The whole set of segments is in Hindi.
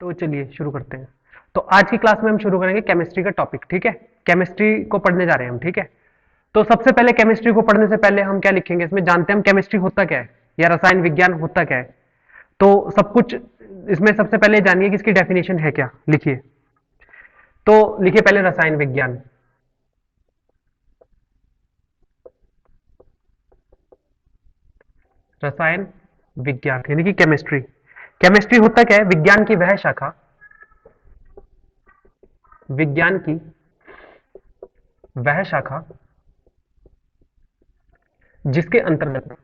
तो चलिए शुरू करते हैं। तो आज की क्लास में हम शुरू करेंगे केमिस्ट्री का टॉपिक। ठीक है, केमिस्ट्री को पढ़ने जा रहे हैं हम। ठीक है, तो सबसे पहले केमिस्ट्री को पढ़ने से पहले हम क्या लिखेंगे, इसमें जानते हैं हम केमिस्ट्री होता क्या है या रसायन विज्ञान होता क्या है। तो सब कुछ इसमें सबसे पहले जानिए कि इसकी डेफिनेशन है क्या। लिखिए, तो लिखिए पहले रसायन विज्ञान। रसायन विज्ञान यानी कि केमिस्ट्री। केमिस्ट्री होता क्या है, विज्ञान की वह शाखा, विज्ञान की वह शाखा जिसके अंतर्गत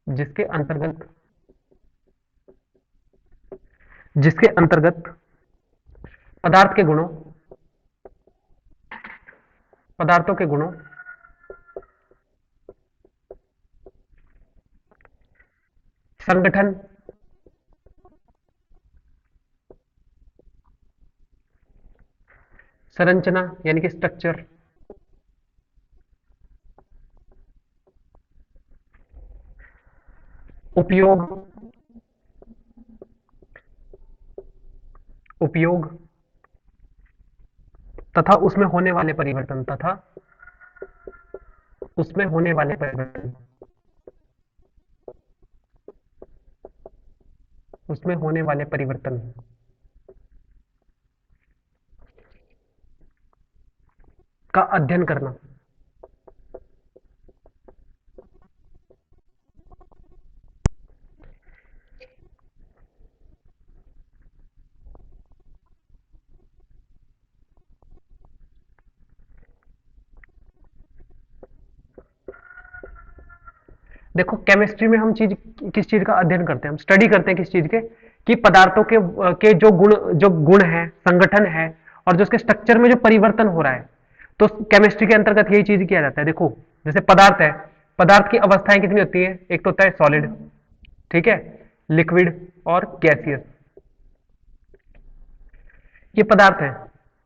जिसके अंतर्गत जिसके अंतर्गत पदार्थ के गुणों पदार्थों के गुणों, संगठन, संरचना यानी कि स्ट्रक्चर, उपयोग उपयोग तथा उसमें होने वाले परिवर्तन उसमें होने वाले परिवर्तन उसमें होने वाले परिवर्तन का अध्ययन करना। देखो, केमिस्ट्री में हम किस चीज का अध्ययन करते हैं, हम स्टडी करते हैं किस चीज के, कि पदार्थों के जो गुण है, संगठन है, और जो उसके स्ट्रक्चर में जो परिवर्तन हो रहा है। तो केमिस्ट्री के अंतर्गत यही चीज किया जाता है। देखो, जैसे पदार्थ है, पदार्थ की अवस्थाएं कितनी होती है, एक तो होता है सॉलिड, ठीक है, लिक्विड और गैसियस। ये पदार्थ है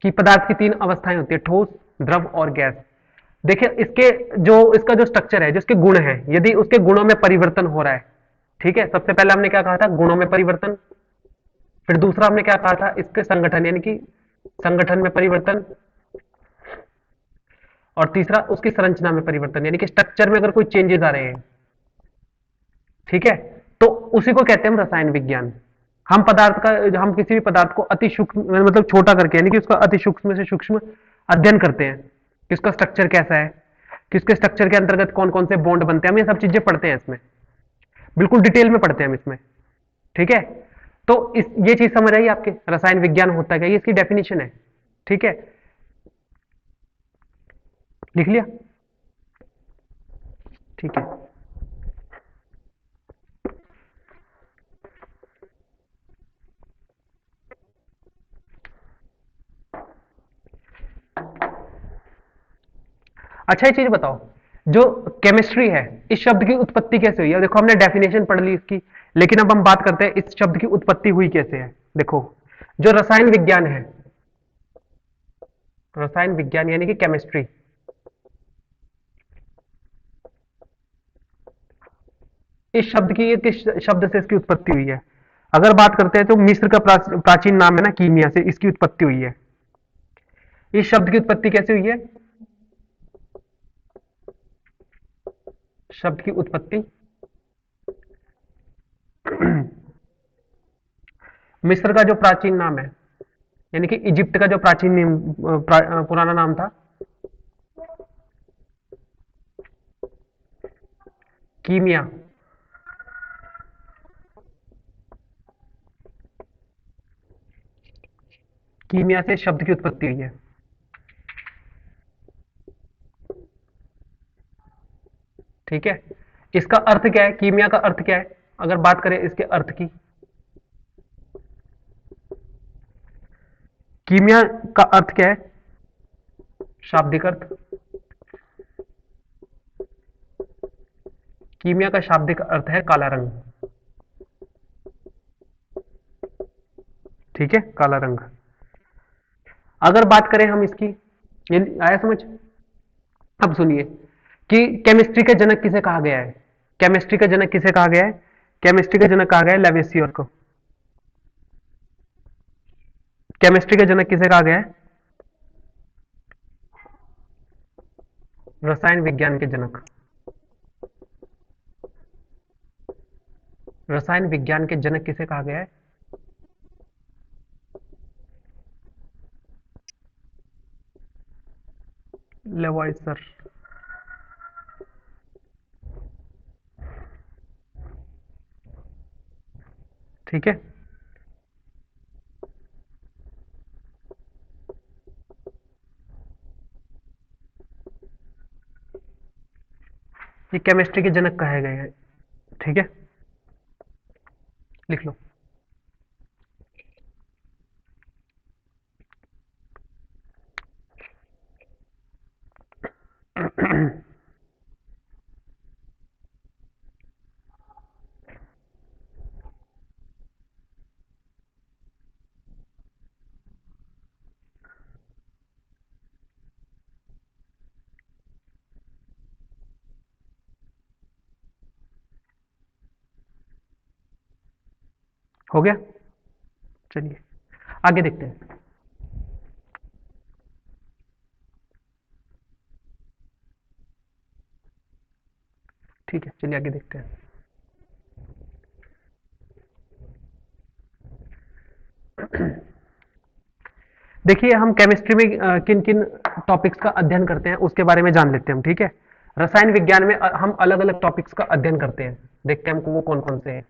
कि पदार्थ की तीन अवस्थाएं होती है, ठोस, द्रव और गैस। देखिए, इसका जो स्ट्रक्चर है, जो इसके गुण है, यदि उसके गुणों में परिवर्तन हो रहा है, ठीक है, सबसे पहले हमने क्या कहा था, गुणों में परिवर्तन। फिर दूसरा हमने क्या कहा था, इसके संगठन यानी कि संगठन में परिवर्तन। और तीसरा उसकी संरचना में परिवर्तन यानी कि स्ट्रक्चर में अगर कोई चेंजेस आ रहे हैं, ठीक है, तो उसी को कहते हैं हम रसायन विज्ञान। हम किसी भी पदार्थ को अति सूक्ष्म मतलब छोटा करके, यानी कि उसका अति सूक्ष्म से सूक्ष्म अध्ययन करते हैं कि उसका स्ट्रक्चर कैसा है, कि उसके स्ट्रक्चर के अंतर्गत कौन कौन से बॉन्ड बनते हैं, हम ये सब चीजें पढ़ते हैं इसमें, बिल्कुल डिटेल में पढ़ते हैं हम इसमें। ठीक है, तो ये चीज समझ आई आपके, रसायन विज्ञान होता क्या, ये इसकी डेफिनेशन है। ठीक है, लिख लिया, ठीक है। अच्छा, ये चीज बताओ, जो केमिस्ट्री है, इस शब्द की उत्पत्ति कैसे हुई है। देखो, हमने डेफिनेशन पढ़ ली इसकी, लेकिन अब हम बात करते हैं इस शब्द की उत्पत्ति हुई कैसे है। देखो, जो रसायन विज्ञान है, रसायन विज्ञान यानी कि केमिस्ट्री, इस शब्द की, किस शब्द से इसकी उत्पत्ति हुई है। अगर बात करते हैं तो मिस्र का प्राचीन नाम है ना, कीमिया, से इसकी उत्पत्ति हुई है। इस शब्द की उत्पत्ति कैसे हुई है, शब्द की उत्पत्ति मिस्र का जो प्राचीन नाम है, यानी कि इजिप्ट का जो पुराना नाम था, कीमिया, कीमिया से शब्द की उत्पत्ति हुई है। ठीक है, इसका अर्थ क्या है, कीमिया का अर्थ क्या है, अगर बात करें इसके अर्थ की, कीमिया का अर्थ क्या है, शाब्दिक अर्थ, कीमिया का शाब्दिक अर्थ है काला रंग। ठीक है, काला रंग। अगर बात करें हम इसकी, ये आया समझ। अब सुनिए कि केमिस्ट्री का जनक किसे कहा गया है, केमिस्ट्री का जनक किसे कहा गया है, केमिस्ट्री का जनक कहा गया है लेवेसियर को। केमिस्ट्री के जनक किसे कहा गया है? रसायन विज्ञान के जनक। रसायन विज्ञान के जनक किसे कहा गया है? लेवॉइसर। ठीक है, ये केमिस्ट्री के जनक कहे गए हैं। ठीक है, लिख लो। हो गया, चलिए आगे देखते हैं। ठीक है, चलिए आगे देखते हैं। देखिए, हम केमिस्ट्री में किन किन टॉपिक्स का अध्ययन करते हैं उसके बारे में जान लेते हैं हम। ठीक है, रसायन विज्ञान में हम अलग अलग टॉपिक्स का अध्ययन करते हैं, देखते हैं हमको वो कौन कौन से हैं।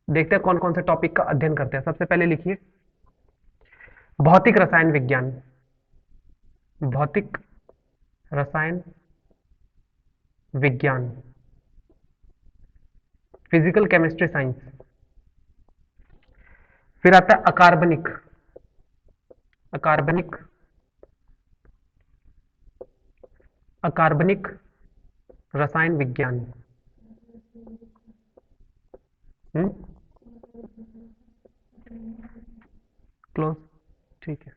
देखते हैं कौन कौन से टॉपिक का अध्ययन करते हैं। सबसे पहले लिखिए भौतिक रसायन विज्ञान। भौतिक रसायन विज्ञान, फिजिकल केमिस्ट्री साइंस। फिर आता है अकार्बनिक। अकार्बनिक, अकार्बनिक रसायन विज्ञान। क्लोज, ठीक है,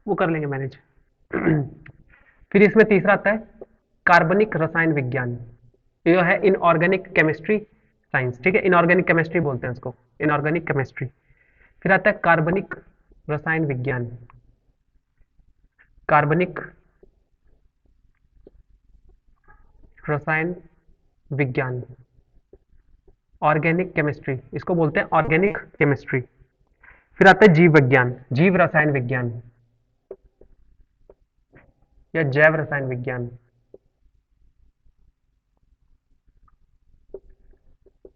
वो कर लेंगे मैनेज। फिर इसमें तीसरा आता है कार्बनिक रसायन विज्ञान, ये है इनऑर्गेनिक केमिस्ट्री साइंस। ठीक है, इनऑर्गेनिक केमिस्ट्री बोलते हैं इसको, इनऑर्गेनिक केमिस्ट्री। फिर आता है कार्बनिक रसायन विज्ञान। कार्बनिक रसायन विज्ञान, ऑर्गेनिक केमिस्ट्री, इसको बोलते हैं ऑर्गेनिक केमिस्ट्री। फिर आता है जीव विज्ञान, जीव रसायन विज्ञान या जैव रसायन विज्ञान।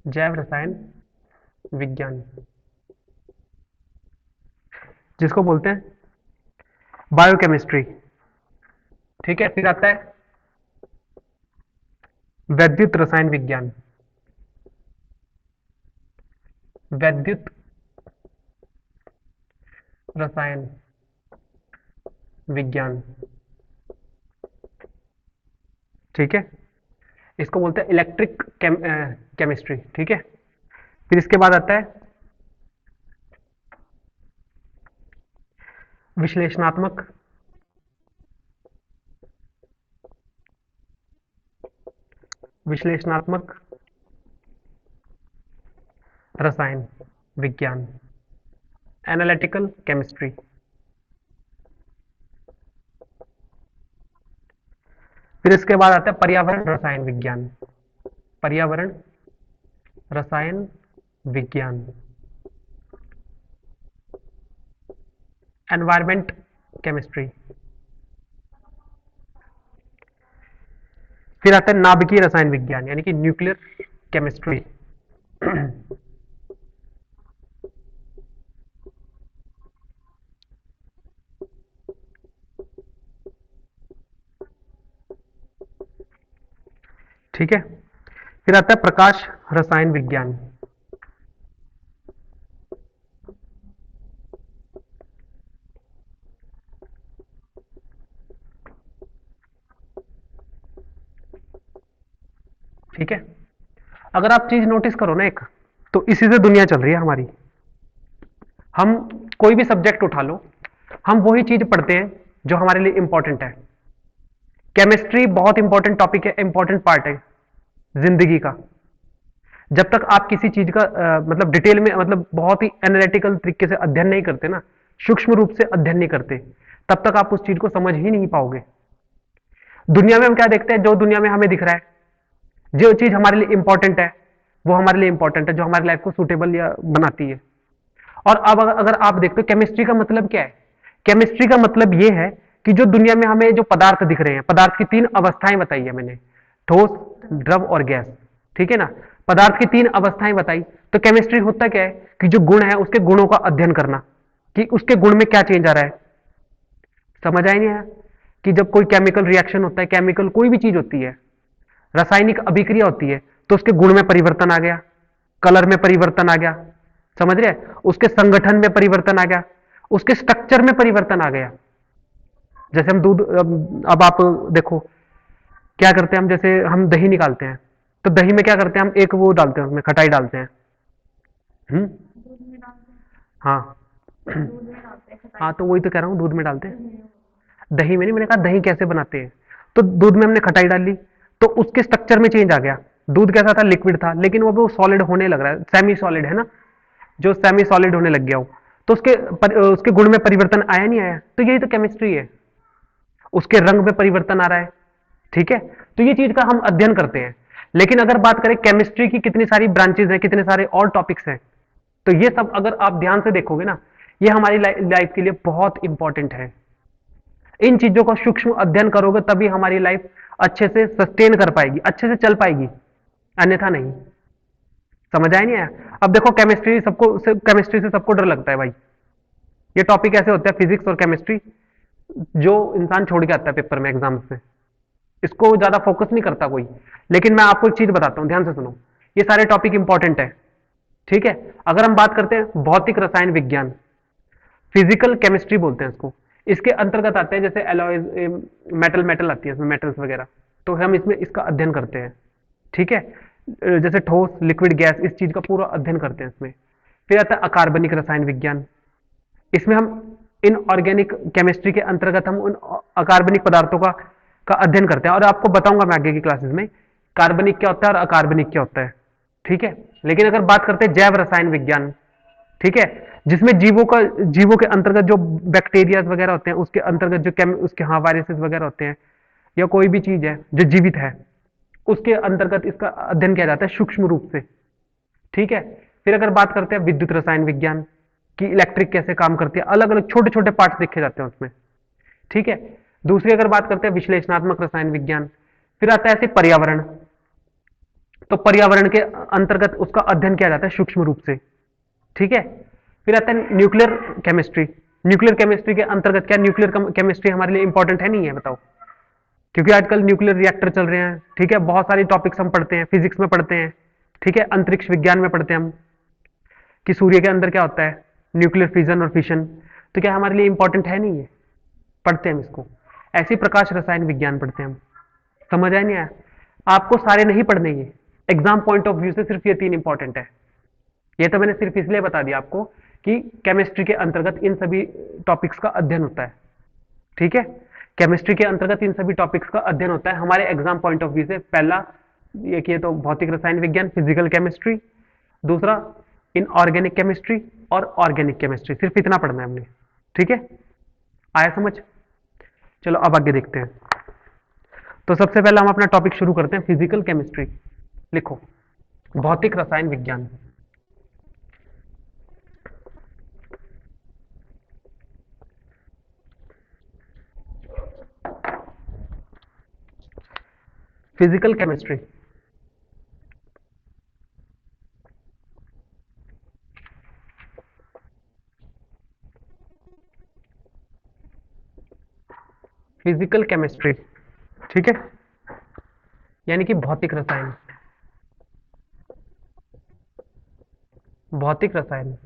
जैव रसायन विज्ञान, जिसको बोलते हैं बायोकेमिस्ट्री। ठीक है, फिर आता है वैद्युत रसायन विज्ञान। वैद्युत रसायन विज्ञान, ठीक है, इसको बोलते हैं इलेक्ट्रिक केमिस्ट्री। ठीक है, फिर इसके बाद आता है विश्लेषणात्मक विश्लेषणात्मक रसायन विज्ञान, एनालिटिकल केमिस्ट्री। फिर इसके बाद आता है पर्यावरण रसायन विज्ञान। पर्यावरण रसायन विज्ञान, एनवायरमेंट केमिस्ट्री। फिर आता है नाभिकीय रसायन विज्ञान यानी कि न्यूक्लियर केमिस्ट्री। ठीक है, फिर आता है प्रकाश रसायन विज्ञान। ठीक है, अगर आप चीज नोटिस करो ना एक, तो इसी से दुनिया चल रही है हमारी। हम कोई भी सब्जेक्ट उठा लो, हम वही चीज पढ़ते हैं जो हमारे लिए इंपॉर्टेंट है। केमिस्ट्री बहुत इंपॉर्टेंट टॉपिक है, इंपॉर्टेंट पार्ट है जिंदगी का, जब तक आप किसी चीज का मतलब डिटेल में, मतलब बहुत ही एनालिटिकल तरीके से अध्ययन नहीं करते ना, सूक्ष्म रूप से अध्ययन नहीं करते, तब तक आप उस चीज को समझ ही नहीं पाओगे। दुनिया में हम क्या देखते हैं, जो दुनिया में हमें दिख रहा है, जो चीज हमारे लिए इंपॉर्टेंट है वो हमारे लिए इंपॉर्टेंट है, जो हमारी लाइफ को सुटेबल या बनाती है। और अब अगर आप देखते हो केमिस्ट्री का मतलब क्या है, केमिस्ट्री का मतलब ये है कि जो दुनिया में हमें जो पदार्थ दिख रहे हैं, पदार्थ की 3 अवस्थाएं बताई है मैंने, ठोस, द्रव और गैस, ठीक है ना। पदार्थ की 3 अवस्थाएं बताई, तो केमिस्ट्री होता क्या है कि जो गुण है उसके गुणों का अध्ययन करना, कि उसके गुण में क्या चेंज आ रहा है। समझ आया नहीं आया? कि जब कोई केमिकल रिएक्शन होता है, केमिकल कोई भी चीज होती है, रासायनिक अभिक्रिया होती है, तो उसके गुण में परिवर्तन आ गया, कलर में परिवर्तन आ गया, समझ रहे हैं, उसके संगठन में परिवर्तन आ गया, उसके स्ट्रक्चर में परिवर्तन आ गया। जैसे हम दूध, अब आप देखो क्या करते हैं हम, जैसे हम दही निकालते हैं, तो दही में क्या करते हैं हम, एक वो डालते हैं, उसमें खटाई डालते हैं। हम्म। हाँ। हाँ, तो वही तो कह रहा हूँ, दूध में डालते हैं, दही में नहीं, मैंने कहा दही कैसे बनाते हैं। तो दूध में हमने खटाई डाली, तो उसके स्ट्रक्चर में चेंज आ गया। दूध कैसा था, लिक्विड था, लेकिन वो सॉलिड होने लग रहा है, सेमी सॉलिड है ना, जो सेमी सॉलिड होने लग गया हो, तो उसके गुण में परिवर्तन आया नहीं आया। तो यही तो केमिस्ट्री है, उसके रंग में परिवर्तन आ रहा है, ठीक है। तो ये चीज का हम अध्ययन करते हैं। लेकिन अगर बात करें केमिस्ट्री की कितनी सारी ब्रांचेज हैं, कितने सारे और टॉपिक्स हैं, तो ये सब अगर आप ध्यान से देखोगे ना, ये हमारी लाइफ के लिए बहुत इंपॉर्टेंट है। इन चीजों का सूक्ष्म अध्ययन करोगे तभी हमारी लाइफ अच्छे से सस्टेन कर पाएगी, अच्छे से चल पाएगी, अन्यथा नहीं। समझ आया नहीं आया? अब देखो केमिस्ट्री से सबको डर लगता है भाई। ये टॉपिक ऐसे होते हैं, फिजिक्स और केमिस्ट्री, जो इंसान छोड़ के आता है पेपर में, एग्जाम में, इसको ज्यादा फोकस नहीं करता कोई। लेकिन मैं आपको एक चीज बताता हूं, ध्यान से सुनो, ये सारे टॉपिक इंपॉर्टेंट है, ठीक है। अगर हम बात करते हैं भौतिक रसायन विज्ञान, फिजिकल केमिस्ट्री बोलते हैं इसको, इसके अंतर्गत आते हैं जैसे एलॉयज, मेटल मेटल आती है इसमें, मेटल्स वगैरह, तो हम इसमें इसका अध्ययन करते हैं, ठीक है। जैसे ठोस, लिक्विड, गैस, इस चीज का पूरा अध्ययन करते हैं इसमें। फिर आता है अकार्बनिक रसायन विज्ञान, इसमें हम इन ऑर्गेनिक केमिस्ट्री के अंतर्गत हम उन अकार्बनिक पदार्थों का अध्ययन करते हैं, और आपको बताऊंगा मैं आगे की क्लासेस में कार्बनिक क्या होता है और अकार्बनिक क्या होता है, ठीक है। लेकिन अगर बात करते हैं जैव रसायन विज्ञान, ठीक है, जिसमें जीवों के अंतर्गत जो बैक्टीरिया वगैरह होते हैं, उसके अंतर्गत जो उसके हाँ वायरसेस वगैरह होते हैं, या कोई भी चीज है जो जीवित है, उसके अंतर्गत इसका अध्ययन किया जाता है सूक्ष्म रूप से, ठीक है। फिर अगर बात करते हैं विद्युत रसायन विज्ञान की, इलेक्ट्रिक कैसे काम करती है, अलग अलग छोटे छोटे पार्ट्स देखे जाते हैं उसमें, ठीक है। दूसरी अगर बात करते हैं विश्लेषणात्मक रसायन विज्ञान, फिर आता है ऐसे पर्यावरण, तो पर्यावरण के अंतर्गत उसका अध्ययन किया जाता है सूक्ष्म रूप से, ठीक है। फिर आता है न्यूक्लियर केमिस्ट्री, न्यूक्लियर केमिस्ट्री के अंतर्गत क्या, न्यूक्लियर केमिस्ट्री हमारे लिए इंपॉर्टेंट है नहीं है, बताओ? क्योंकि आजकल न्यूक्लियर रिएक्टर चल रहे हैं, ठीक है, बहुत सारी टॉपिक्स हम पढ़ते हैं, फिजिक्स में पढ़ते हैं, ठीक है, अंतरिक्ष विज्ञान में पढ़ते हैं हम कि सूर्य के अंदर क्या होता है, न्यूक्लियर फिजन और फिशन, तो क्या हमारे लिए इंपॉर्टेंट है नहीं है, पढ़ते हैं हम इसको। ऐसी प्रकाश रसायन विज्ञान पढ़ते हैं हम। समझ आया नहीं आया? आपको सारे नहीं पढ़ने, ये एग्जाम पॉइंट ऑफ व्यू से सिर्फ ये 3 इंपॉर्टेंट है। ये तो मैंने सिर्फ इसलिए बता दिया आपको कि केमिस्ट्री के अंतर्गत इन सभी टॉपिक्स का अध्ययन होता है, ठीक है। केमिस्ट्री के अंतर्गत इन सभी टॉपिक्स का अध्ययन होता है हमारे एग्जाम पॉइंट ऑफ व्यू से। पहला ये कि तो भौतिक रसायन विज्ञान, फिजिकल केमिस्ट्री, दूसरा इन ऑर्गेनिक केमिस्ट्री और ऑर्गेनिक केमिस्ट्री, सिर्फ इतना पढ़ना है हमने, ठीक है। आया समझ? चलो अब आगे देखते हैं। तो सबसे पहले हम अपना टॉपिक शुरू करते हैं, फिजिकल केमिस्ट्री। लिखो भौतिक रसायन विज्ञान। फिजिकल केमिस्ट्री, फिजिकल केमिस्ट्री, ठीक है, यानी कि भौतिक रसायन, भौतिक रसायन।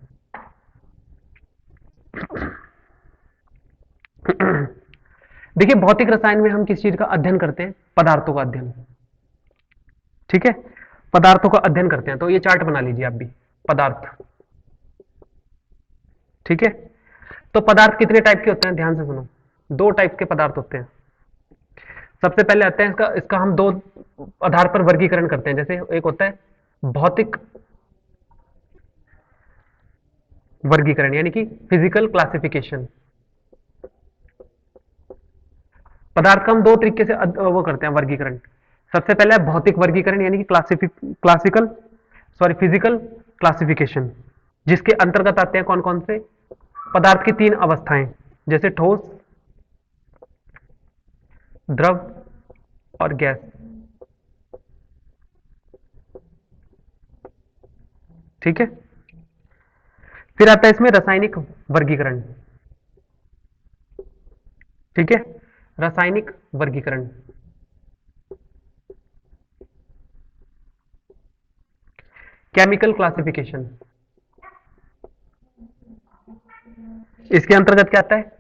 देखिए भौतिक रसायन में हम किस चीज का अध्ययन करते हैं, पदार्थों का अध्ययन, ठीक है, पदार्थों का अध्ययन करते हैं। तो ये चार्ट बना लीजिए आप भी, पदार्थ, ठीक है। तो पदार्थ कितने टाइप के होते हैं, ध्यान से सुनो, 2 टाइप के पदार्थ होते हैं। सबसे पहले आते हैं इसका हम 2 आधार पर वर्गीकरण करते हैं। जैसे एक होता है भौतिक वर्गीकरण यानी कि फिजिकल क्लासिफिकेशन। पदार्थ का हम दो तरीके से वो करते हैं वर्गीकरण। सबसे पहले है भौतिक वर्गीकरण यानी कि क्लासिकल सॉरी फिजिकल क्लासिफिकेशन, जिसके अंतर्गत आते हैं कौन कौन से पदार्थ की तीन अवस्थाएं, जैसे ठोस, द्रव और गैस। ठीक है। फिर आता है इसमें रासायनिक वर्गीकरण। ठीक है, रासायनिक वर्गीकरण। केमिकल क्लासिफिकेशन, इसके अंतर्गत क्या आता है?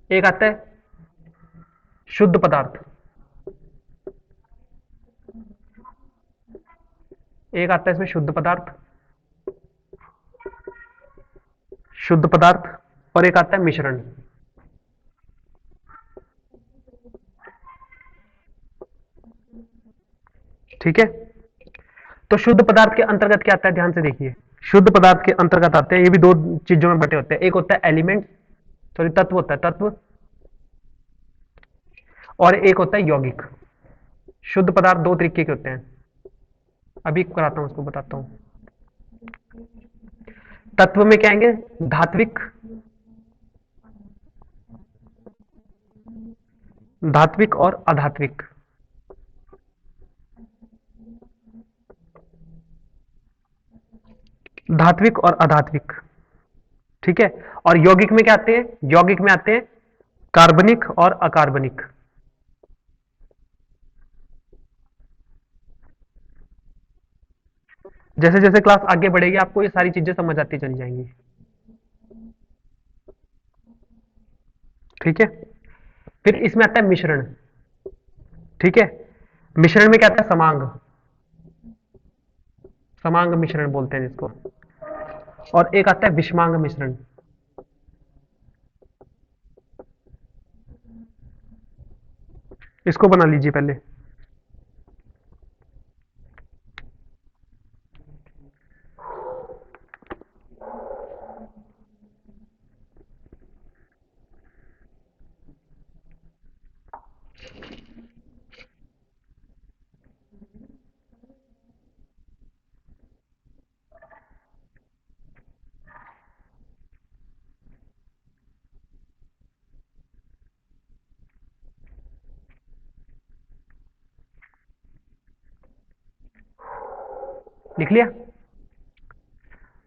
एक आता है शुद्ध पदार्थ, एक आता है इसमें शुद्ध पदार्थ, शुद्ध पदार्थ, और एक आता है मिश्रण। ठीक है, तो शुद्ध पदार्थ के अंतर्गत क्या आता है, ध्यान से देखिए। शुद्ध पदार्थ के अंतर्गत आते हैं, ये भी दो चीजों में बटे होते हैं। एक होता है एलिमेंट, सॉरी तत्व होता है तत्व, और एक होता है यौगिक। शुद्ध पदार्थ दो तरीके के होते हैं, अभी कराता हूं, उसको बताता हूं। तत्व में क्या आएंगे? धात्विक, धात्विक और अधात्विक। धात्विक और अधात्विक। ठीक है, और यौगिक में क्या आते हैं? यौगिक में आते हैं कार्बनिक और अकार्बनिक। जैसे जैसे क्लास आगे बढ़ेगी आपको ये सारी चीजें समझ आती चली जाएंगी। ठीक है, फिर इसमें आता है मिश्रण। ठीक है, मिश्रण में क्या आता है? समांग, समांग मिश्रण बोलते हैं जिसको, और एक आता है विषमांग मिश्रण। इसको बना लीजिए पहले। लिख लिया?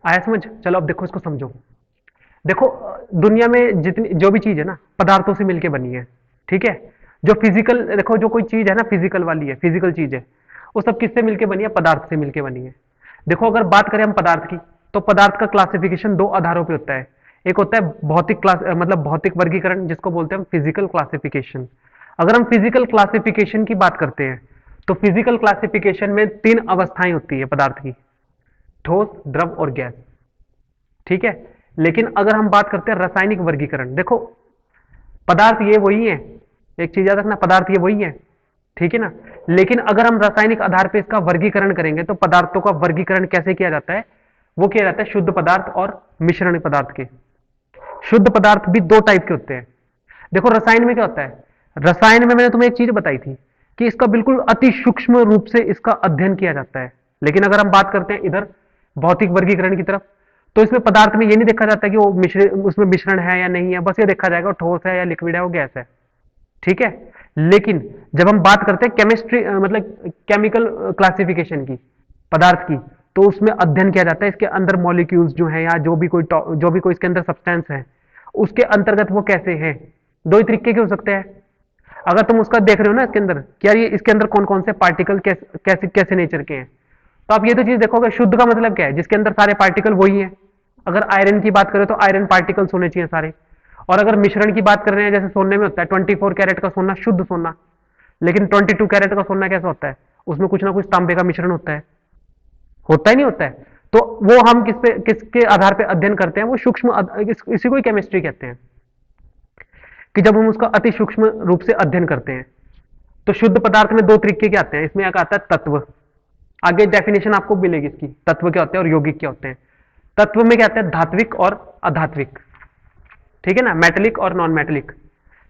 आया समझ? चलो अब देखो, इसको समझो। देखो दुनिया में जितनी जो भी चीज है ना, पदार्थों से मिलके बनी है। ठीक है, जो फिजिकल, देखो जो कोई चीज है ना फिजिकल वाली है, फिजिकल चीज है, वो सब किससे मिलके बनी है? पदार्थ से मिलके बनी है। देखो अगर बात करें हम पदार्थ की, तो पदार्थ का क्लासिफिकेशन दो आधारों पे होता है। एक होता है भौतिक क्लास मतलब भौतिक वर्गीकरण, जिसको बोलते हैं हम फिजिकल क्लासिफिकेशन। अगर हम फिजिकल क्लासिफिकेशन की बात करते हैं, तो फिजिकल क्लासिफिकेशन में तीन अवस्थाएं होती है पदार्थ की: ठोस, द्रव और गैस। ठीक है, लेकिन अगर हम बात करते हैं रासायनिक वर्गीकरण, देखो पदार्थ ये वही है, एक चीज याद रखना, पदार्थ ये वही है। ठीक है ना, लेकिन अगर हम रासायनिक आधार पर इसका वर्गीकरण करेंगे, तो पदार्थों का वर्गीकरण कैसे किया जाता है? वो किया जाता है शुद्ध पदार्थ और मिश्रण पदार्थ के। शुद्ध पदार्थ भी दो टाइप के होते हैं। देखो रसायन में क्या होता है? रसायन में मैंने तुम्हें एक चीज बताई थी कि इसका बिल्कुल अति सूक्ष्म रूप से इसका अध्ययन किया जाता है। लेकिन अगर हम बात करते हैं इधर भौतिक वर्गीकरण की तरफ, तो इसमें पदार्थ में ये नहीं देखा जाता कि वो उसमें मिश्रण है या नहीं है, बस ये देखा जाएगा ठोस है या लिक्विड है, वो गैस है। ठीक है, लेकिन जब हम बात करते हैं केमिस्ट्री मतलब केमिकल क्लासिफिकेशन की, पदार्थ की, तो उसमें अध्ययन किया जाता है इसके अंदर मॉलिक्यूल्स जो है या जो भी कोई इसके अंदर सब्सटेंस है, उसके अंतर्गत वो कैसे है। दो ही तरीके के हो सकते हैं। अगर तुम उसका देख रहे हो ना इसके अंदर, क्या ये इसके अंदर कौन कौन से पार्टिकल कैसे कैसे नेचर के हैं, तो आप ये तो चीज देखोगे। शुद्ध का मतलब क्या है? जिसके अंदर सारे पार्टिकल वही है। अगर आयरन की बात करें तो आयरन पार्टिकल्स होने चाहिए सारे। और अगर मिश्रण की बात कर रहे हैं, जैसे सोने में होता है 24 कैरेट का सोना शुद्ध सोना, लेकिन 22 कैरेट का सोना कैसा होता है? उसमें कुछ ना कुछ तांबे का मिश्रण होता ही नहीं होता है। तो वो हम किसके आधार पर अध्ययन करते हैं? वो सूक्ष्म इसी को ही केमिस्ट्री कहते हैं, कि जब हम उसका अति सूक्ष्म रूप से अध्ययन करते हैं। तो शुद्ध पदार्थ में दो तरीके के आते हैं, इसमें एक आता है तत्व, आगे डेफिनेशन आपको मिलेगी इसकी, तत्व क्या होते हैं और यौगिक क्या होते हैं। तत्व में क्या होता है, धात्विक और अधात्विक, ठीक है ना, मेटेलिक और नॉन मेटेलिक,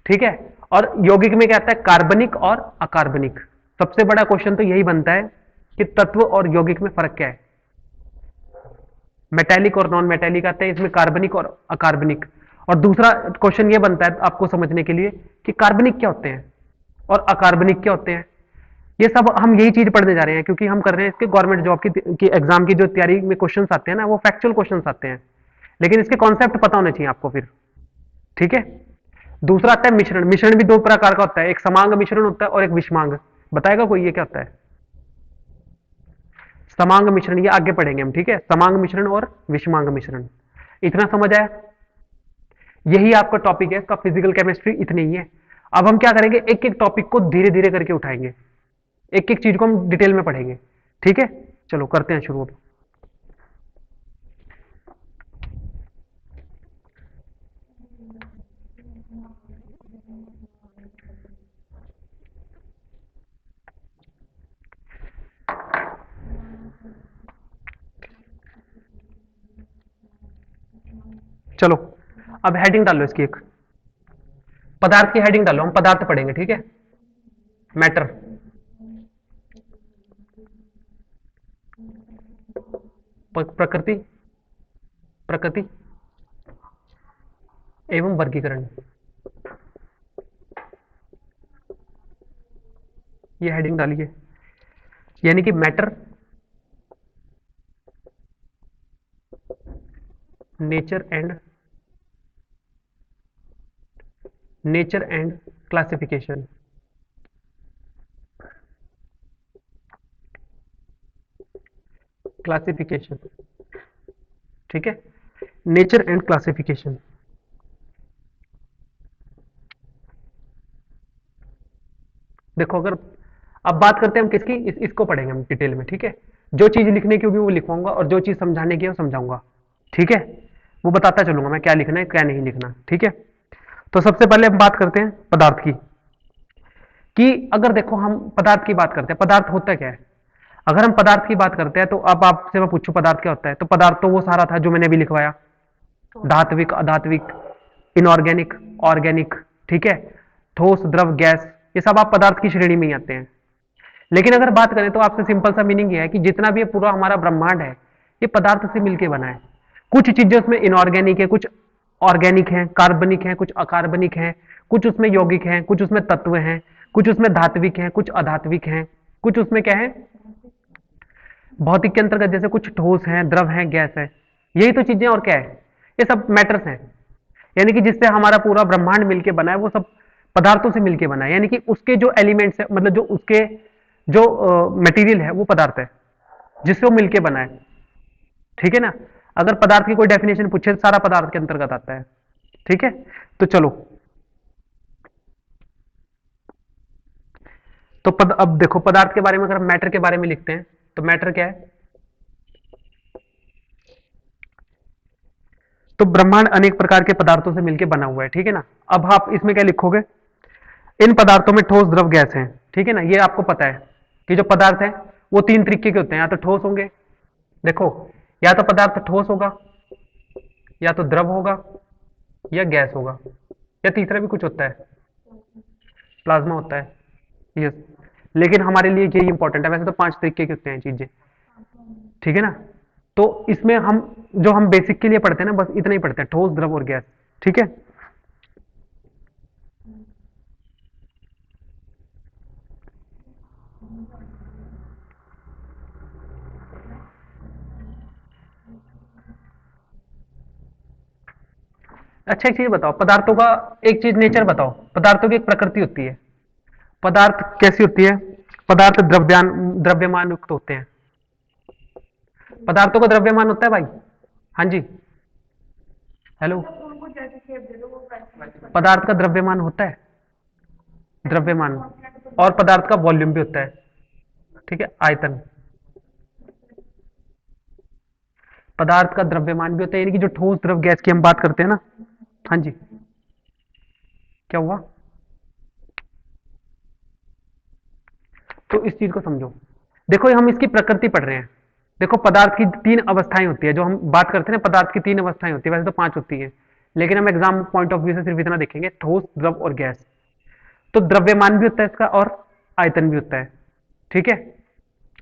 ठीक है। और यौगिक में क्या आता है, कार्बनिक और अकार्बनिक। सबसे बड़ा क्वेश्चन तो यही बनता है कि तत्व और यौगिक में फर्क क्या है। मेटेलिक और नॉन मेटेलिक आते हैं, इसमें कार्बनिक और अकार्बनिक। और दूसरा क्वेश्चन ये बनता है आपको समझने के लिए कि कार्बनिक क्या होते हैं और अकार्बनिक क्या होते हैं। ये सब हम यही चीज पढ़ने जा रहे हैं क्योंकि हम कर रहे हैं इसके गवर्नमेंट जॉब की एग्जाम की जो तैयारी में क्वेश्चंस आते हैं ना, वो फैक्चुअल क्वेश्चंस आते हैं, लेकिन इसके कॉन्सेप्ट पता होने चाहिए आपको फिर, ठीक है। दूसरा आता है मिश्रण। मिश्रण भी दो प्रकार का होता है, एक समांग मिश्रण होता है और एक विषमांग। बताएगा कोई ये क्या होता है? समांग मिश्रण ये आगे पढ़ेंगे हम, ठीक है, समांग मिश्रण और विषमांग मिश्रण। इतना समझ आया? यही आपका टॉपिक है, इसका फिजिकल केमिस्ट्री इतनी ही है। अब हम क्या करेंगे, एक एक टॉपिक को धीरे धीरे करके उठाएंगे, एक एक चीज को हम डिटेल में पढ़ेंगे, ठीक है। चलो करते हैं शुरू। चलो अब हेडिंग डालो इसकी, एक पदार्थ की हेडिंग डालो, हम पदार्थ पढ़ेंगे, ठीक है। मैटर, प्रकृति, प्रकृति एवं वर्गीकरण, ये हेडिंग डालिए। यानी कि matter, nature and classification, classification, ठीक है, नेचर एंड क्लासिफिकेशन। देखो अगर अब बात करते हैं हम किसकी, इसको पढ़ेंगे हम डिटेल में, ठीक है। जो चीज लिखने की होगी वो लिखवाऊंगा और जो चीज समझाने की है वो समझाऊंगा, ठीक है। वो बताता चलूंगा मैं क्या लिखना है क्या नहीं लिखना, ठीक है। तो सबसे पहले हम बात करते हैं पदार्थ की, कि अगर देखो हम पदार्थ की बात करते हैं, पदार्थ होता क्या है। अगर हम पदार्थ की बात करते हैं तो अब आपसे मैं पूछूं पदार्थ क्या होता है, तो पदार्थ तो वो सारा था जो मैंने अभी लिखवाया, धात्विक, अधात्विक, इनऑर्गेनिक, ऑर्गेनिक, ठीक है, ठोस, द्रव, गैस, ये सब आप पदार्थ की श्रेणी में ही आते हैं। लेकिन अगर बात करें तो आपसे सिंपल सा मीनिंग ये है कि जितना भी ये पूरा हमारा ब्रह्मांड है ये पदार्थ से मिलकर बना है। कुछ चीजें उसमें इनऑर्गेनिक है, कुछ ऑर्गेनिक है, कार्बनिक है, कुछ अकार्बनिक है, कुछ उसमें यौगिक है, कुछ उसमें तत्व हैं, कुछ उसमें धात्विक हैं, कुछ अधात्विक हैं, कुछ उसमें क्या है भौतिक के अंतर्गत, जैसे कुछ ठोस है, द्रव है, गैस है। यही तो चीजें और क्या है, ये सब मैटर्स हैं। यानी कि जिससे हमारा पूरा ब्रह्मांड मिलके बना है वो सब पदार्थों से मिलके बना है। यानी कि उसके जो एलिमेंट्स है, मतलब जो उसके जो मटेरियल है वो पदार्थ है जिससे वो मिलके बना है, ठीक है ना। अगर पदार्थ की कोई डेफिनेशन पूछे सारा पदार्थ के अंतर्गत आता है, ठीक है। तो चलो तो अब देखो पदार्थ के बारे में अगर हम मैटर के बारे में लिखते हैं तो मैटर क्या है, तो ब्रह्मांड अनेक प्रकार के पदार्थों से मिलकर बना हुआ है, ठीक है ना। अब आप इसमें क्या लिखोगे, इन पदार्थों में ठोस, द्रव, गैस है, ठीक है ना। ये आपको पता है कि जो पदार्थ है वो तीन तरीके के होते हैं, या तो ठोस होंगे, देखो, या तो पदार्थ ठोस होगा, या तो द्रव होगा, या गैस होगा, या तीसरा भी कुछ होता है, प्लाज्मा होता है, यस। लेकिन हमारे लिए यही इंपॉर्टेंट है, वैसे तो पांच तरीके के होते हैं चीजें, ठीक है ना। तो इसमें हम जो हम बेसिक के लिए पढ़ते हैं ना बस इतना ही पढ़ते हैं, ठोस, द्रव और गैस, ठीक है। अच्छा एक चीज बताओ, पदार्थों का एक चीज नेचर बताओ, पदार्थों की एक प्रकृति होती है, पदार्थ कैसी होती है, पदार्थ द्रव्यमान युक्त होते हैं, पदार्थों का द्रव्यमान होता है भाई, हाँ जी, हेलो, पदार्थ का द्रव्यमान होता है, द्रव्यमान, और पदार्थ का वॉल्यूम भी होता है, ठीक है, आयतन। पदार्थ का द्रव्यमान भी होता है, यानी कि जो ठोस, द्रव, गैस की हम बात करते हैं ना, हाँ जी, क्या हुआ, तो इस चीज को समझो, देखो हम इसकी प्रकृति पढ़ रहे हैं। देखो पदार्थ की तीन अवस्थाएं होती है, जो हम बात करते हैं ना, पदार्थ की तीन अवस्थाएं होती है, वैसे तो पांच होती है, लेकिन हम एग्जाम पॉइंट ऑफ व्यू से सिर्फ इतना देखेंगे, ठोस, द्रव और गैस। तो द्रव्यमान भी होता है इसका और आयतन भी होता है। ठीक है,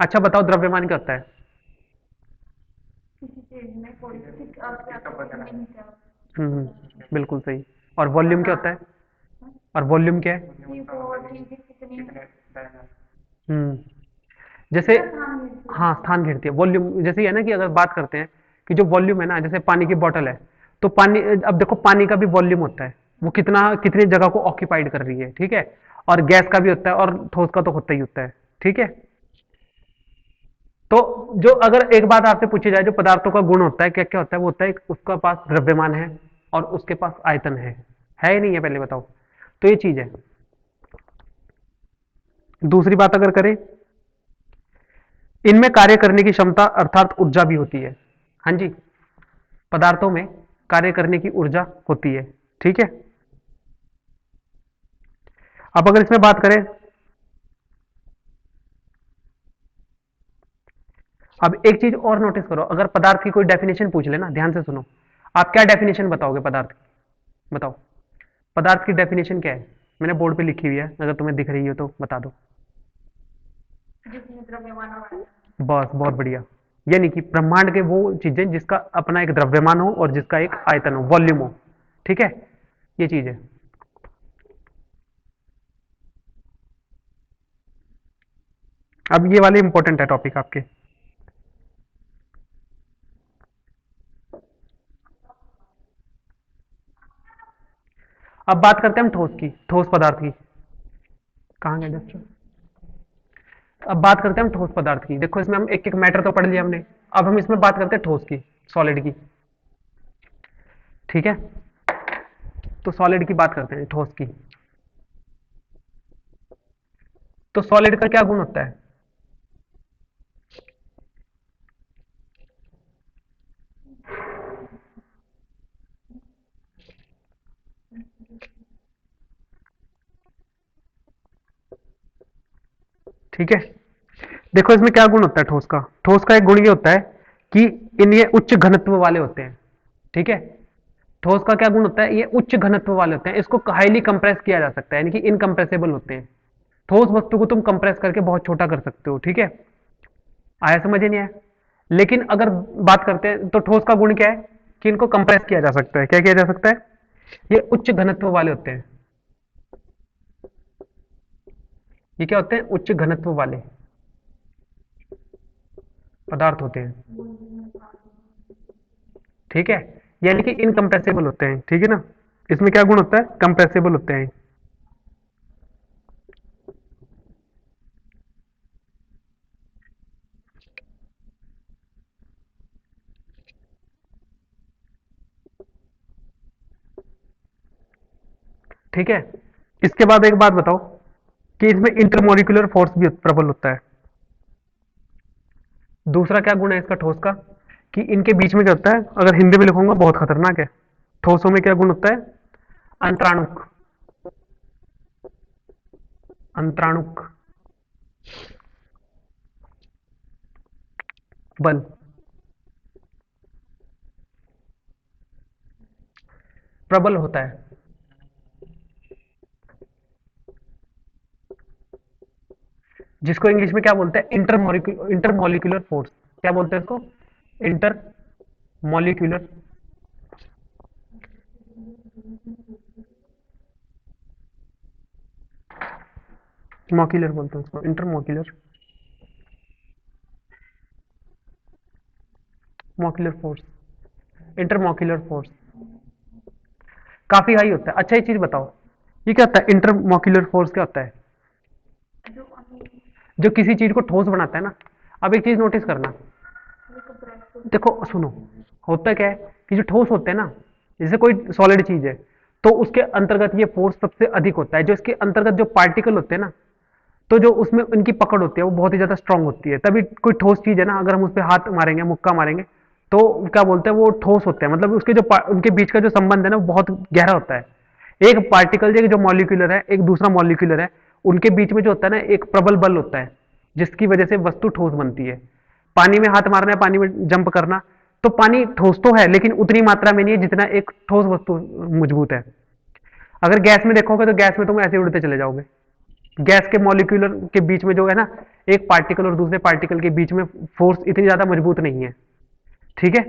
अच्छा बताओ द्रव्यमान क्या होता है? किसी चीज में कोई नहीं क्या बिल्कुल सही। और वॉल्यूम क्या होता है? और वॉल्यूम क्या है? कि वो चीज कितनी हम्म जैसे, स्थान मिलती है। हाँ स्थान घेरती है वॉल्यूम। जैसे ये है ना कि अगर बात करते हैं कि जो वॉल्यूम है ना, जैसे पानी की बोतल है, तो पानी, अब देखो पानी का भी वॉल्यूम होता है, वो कितना कितनी जगह को ऑक्यूपाइड कर रही है। ठीक है, और गैस का भी होता है और ठोस का तो होता ही होता है। ठीक है, तो जो अगर एक बात आपसे पूछी जाए, जो पदार्थों का गुण होता है क्या क्या होता है, वो होता है उसका पास द्रव्यमान है और उसके पास आयतन है या नहीं है, पहले बताओ। तो ये चीज है। दूसरी बात अगर करें, इनमें कार्य करने की क्षमता अर्थात ऊर्जा भी होती है। हाँ जी, पदार्थों में कार्य करने की ऊर्जा होती है। ठीक है, अब अगर इसमें बात करें, अब एक चीज और नोटिस करो, अगर पदार्थ की कोई डेफिनेशन पूछ लेना, ध्यान से सुनो, आप क्या डेफिनेशन बताओगे पदार्थ की? बताओ, पदार्थ की डेफिनेशन क्या है? मैंने बोर्ड पे लिखी हुई है, अगर तुम्हें दिख रही हो तो बता दो। जिसमें द्रव्यमान और आयतन। बस, बहुत बढ़िया। यानी कि ब्रह्मांड के वो चीजें जिसका अपना एक द्रव्यमान हो और जिसका एक आयतन हो, वॉल्यूम हो। ठीक है, ये चीज है। अब ये वाले इंपॉर्टेंट है टॉपिक आपके। अब बात करते हैं हम ठोस की, ठोस पदार्थ की। कहाँ गए जस्ट? अब बात करते हैं हम ठोस पदार्थ की। देखो इसमें हम एक एक मैटर तो पढ़ लिया हमने, अब हम इसमें बात करते हैं ठोस की, सॉलिड की। ठीक है, तो सॉलिड की बात करते हैं, ठोस की। तो सॉलिड का क्या गुण होता है? ठीक है, देखो इसमें क्या गुण होता है ठोस का। ठोस का एक गुण ये होता है कि इन ये उच्च घनत्व वाले होते हैं। ठीक है, ठोस का क्या गुण होता है? ये उच्च घनत्व वाले होते हैं, इसको हाईली कंप्रेस किया जा सकता है, यानी कि इनकंप्रेसेबल होते हैं। ठोस वस्तु को तुम कंप्रेस करके बहुत छोटा कर सकते हो। ठीक है, आया समझ नहीं आया? लेकिन अगर बात करते हैं तो ठोस का गुण क्या है कि इनको कंप्रेस किया जा सकता है। क्या किया जा सकता है? ये उच्च घनत्व वाले होते हैं। ये क्या होते हैं? उच्च घनत्व वाले पदार्थ होते हैं। ठीक है, यानी कि इनकंप्रेसिबल होते हैं। ठीक है ना, इसमें क्या गुण होता है? कंप्रेसिबल होते हैं। ठीक है, इसके बाद एक बात बताओ कि इसमें इंटरमोलिकुलर फोर्स भी प्रबल होता है। दूसरा क्या गुण है इसका ठोस का कि इनके बीच में क्या होता है, अगर हिंदी में लिखूंगा बहुत खतरनाक है। ठोसों में क्या गुण होता है? अंतराणुक, अंतराणुक बल प्रबल होता है। जिसको इंग्लिश में क्या बोलते हैं? Intermolecular force. क्या बोलते हैं इसको? इंटर मॉलिक्यूलर, मॉक्यूलर बोलते हैं उसको, इंटरमॉक्यूलर, मॉक्यूलर फोर्स, इंटरमॉक्यूलर फोर्स काफी हाई होता है। अच्छा, ये चीज बताओ, ये क्या होता है? इंटरमॉक्यूलर फोर्स क्या होता है? जो अभी जो किसी चीज को ठोस बनाता है ना। अब एक चीज नोटिस करना, देखो सुनो, होता क्या है कि जो ठोस होते हैं ना, जैसे कोई सॉलिड चीज है, तो उसके अंतर्गत ये फोर्स सबसे अधिक होता है। जो इसके अंतर्गत जो पार्टिकल होते हैं ना, तो जो उसमें उनकी पकड़ होती है वो बहुत ही ज्यादा स्ट्रांग होती है। तभी कोई ठोस चीज है ना, अगर हम उस पर हाथ मारेंगे, मुक्का मारेंगे, तो क्या बोलते हैं, वो ठोस होते हैं। मतलब उसके जो उनके बीच का जो संबंध है ना, वो बहुत गहरा होता है। एक पार्टिकल जो मॉलिक्यूलर है, एक दूसरा मॉलिक्यूलर है, उनके बीच में जो होता है ना, एक प्रबल बल होता है। जिसकी वजह से वस्तु ठोस बनती है। पानी में हाथ मारना है, पानी में जंप करना, तो पानी ठोस तो है लेकिन उतनी मात्रा में नहीं है जितना एक ठोस वस्तु मजबूत है। अगर गैस में देखोगे तो गैस में तुम ऐसे उड़ते चले जाओगे। गैस के मॉलिक्यूलर के बीच में जो है ना, एक पार्टिकल और दूसरे पार्टिकल के बीच में फोर्स इतनी ज्यादा मजबूत नहीं है। ठीक है,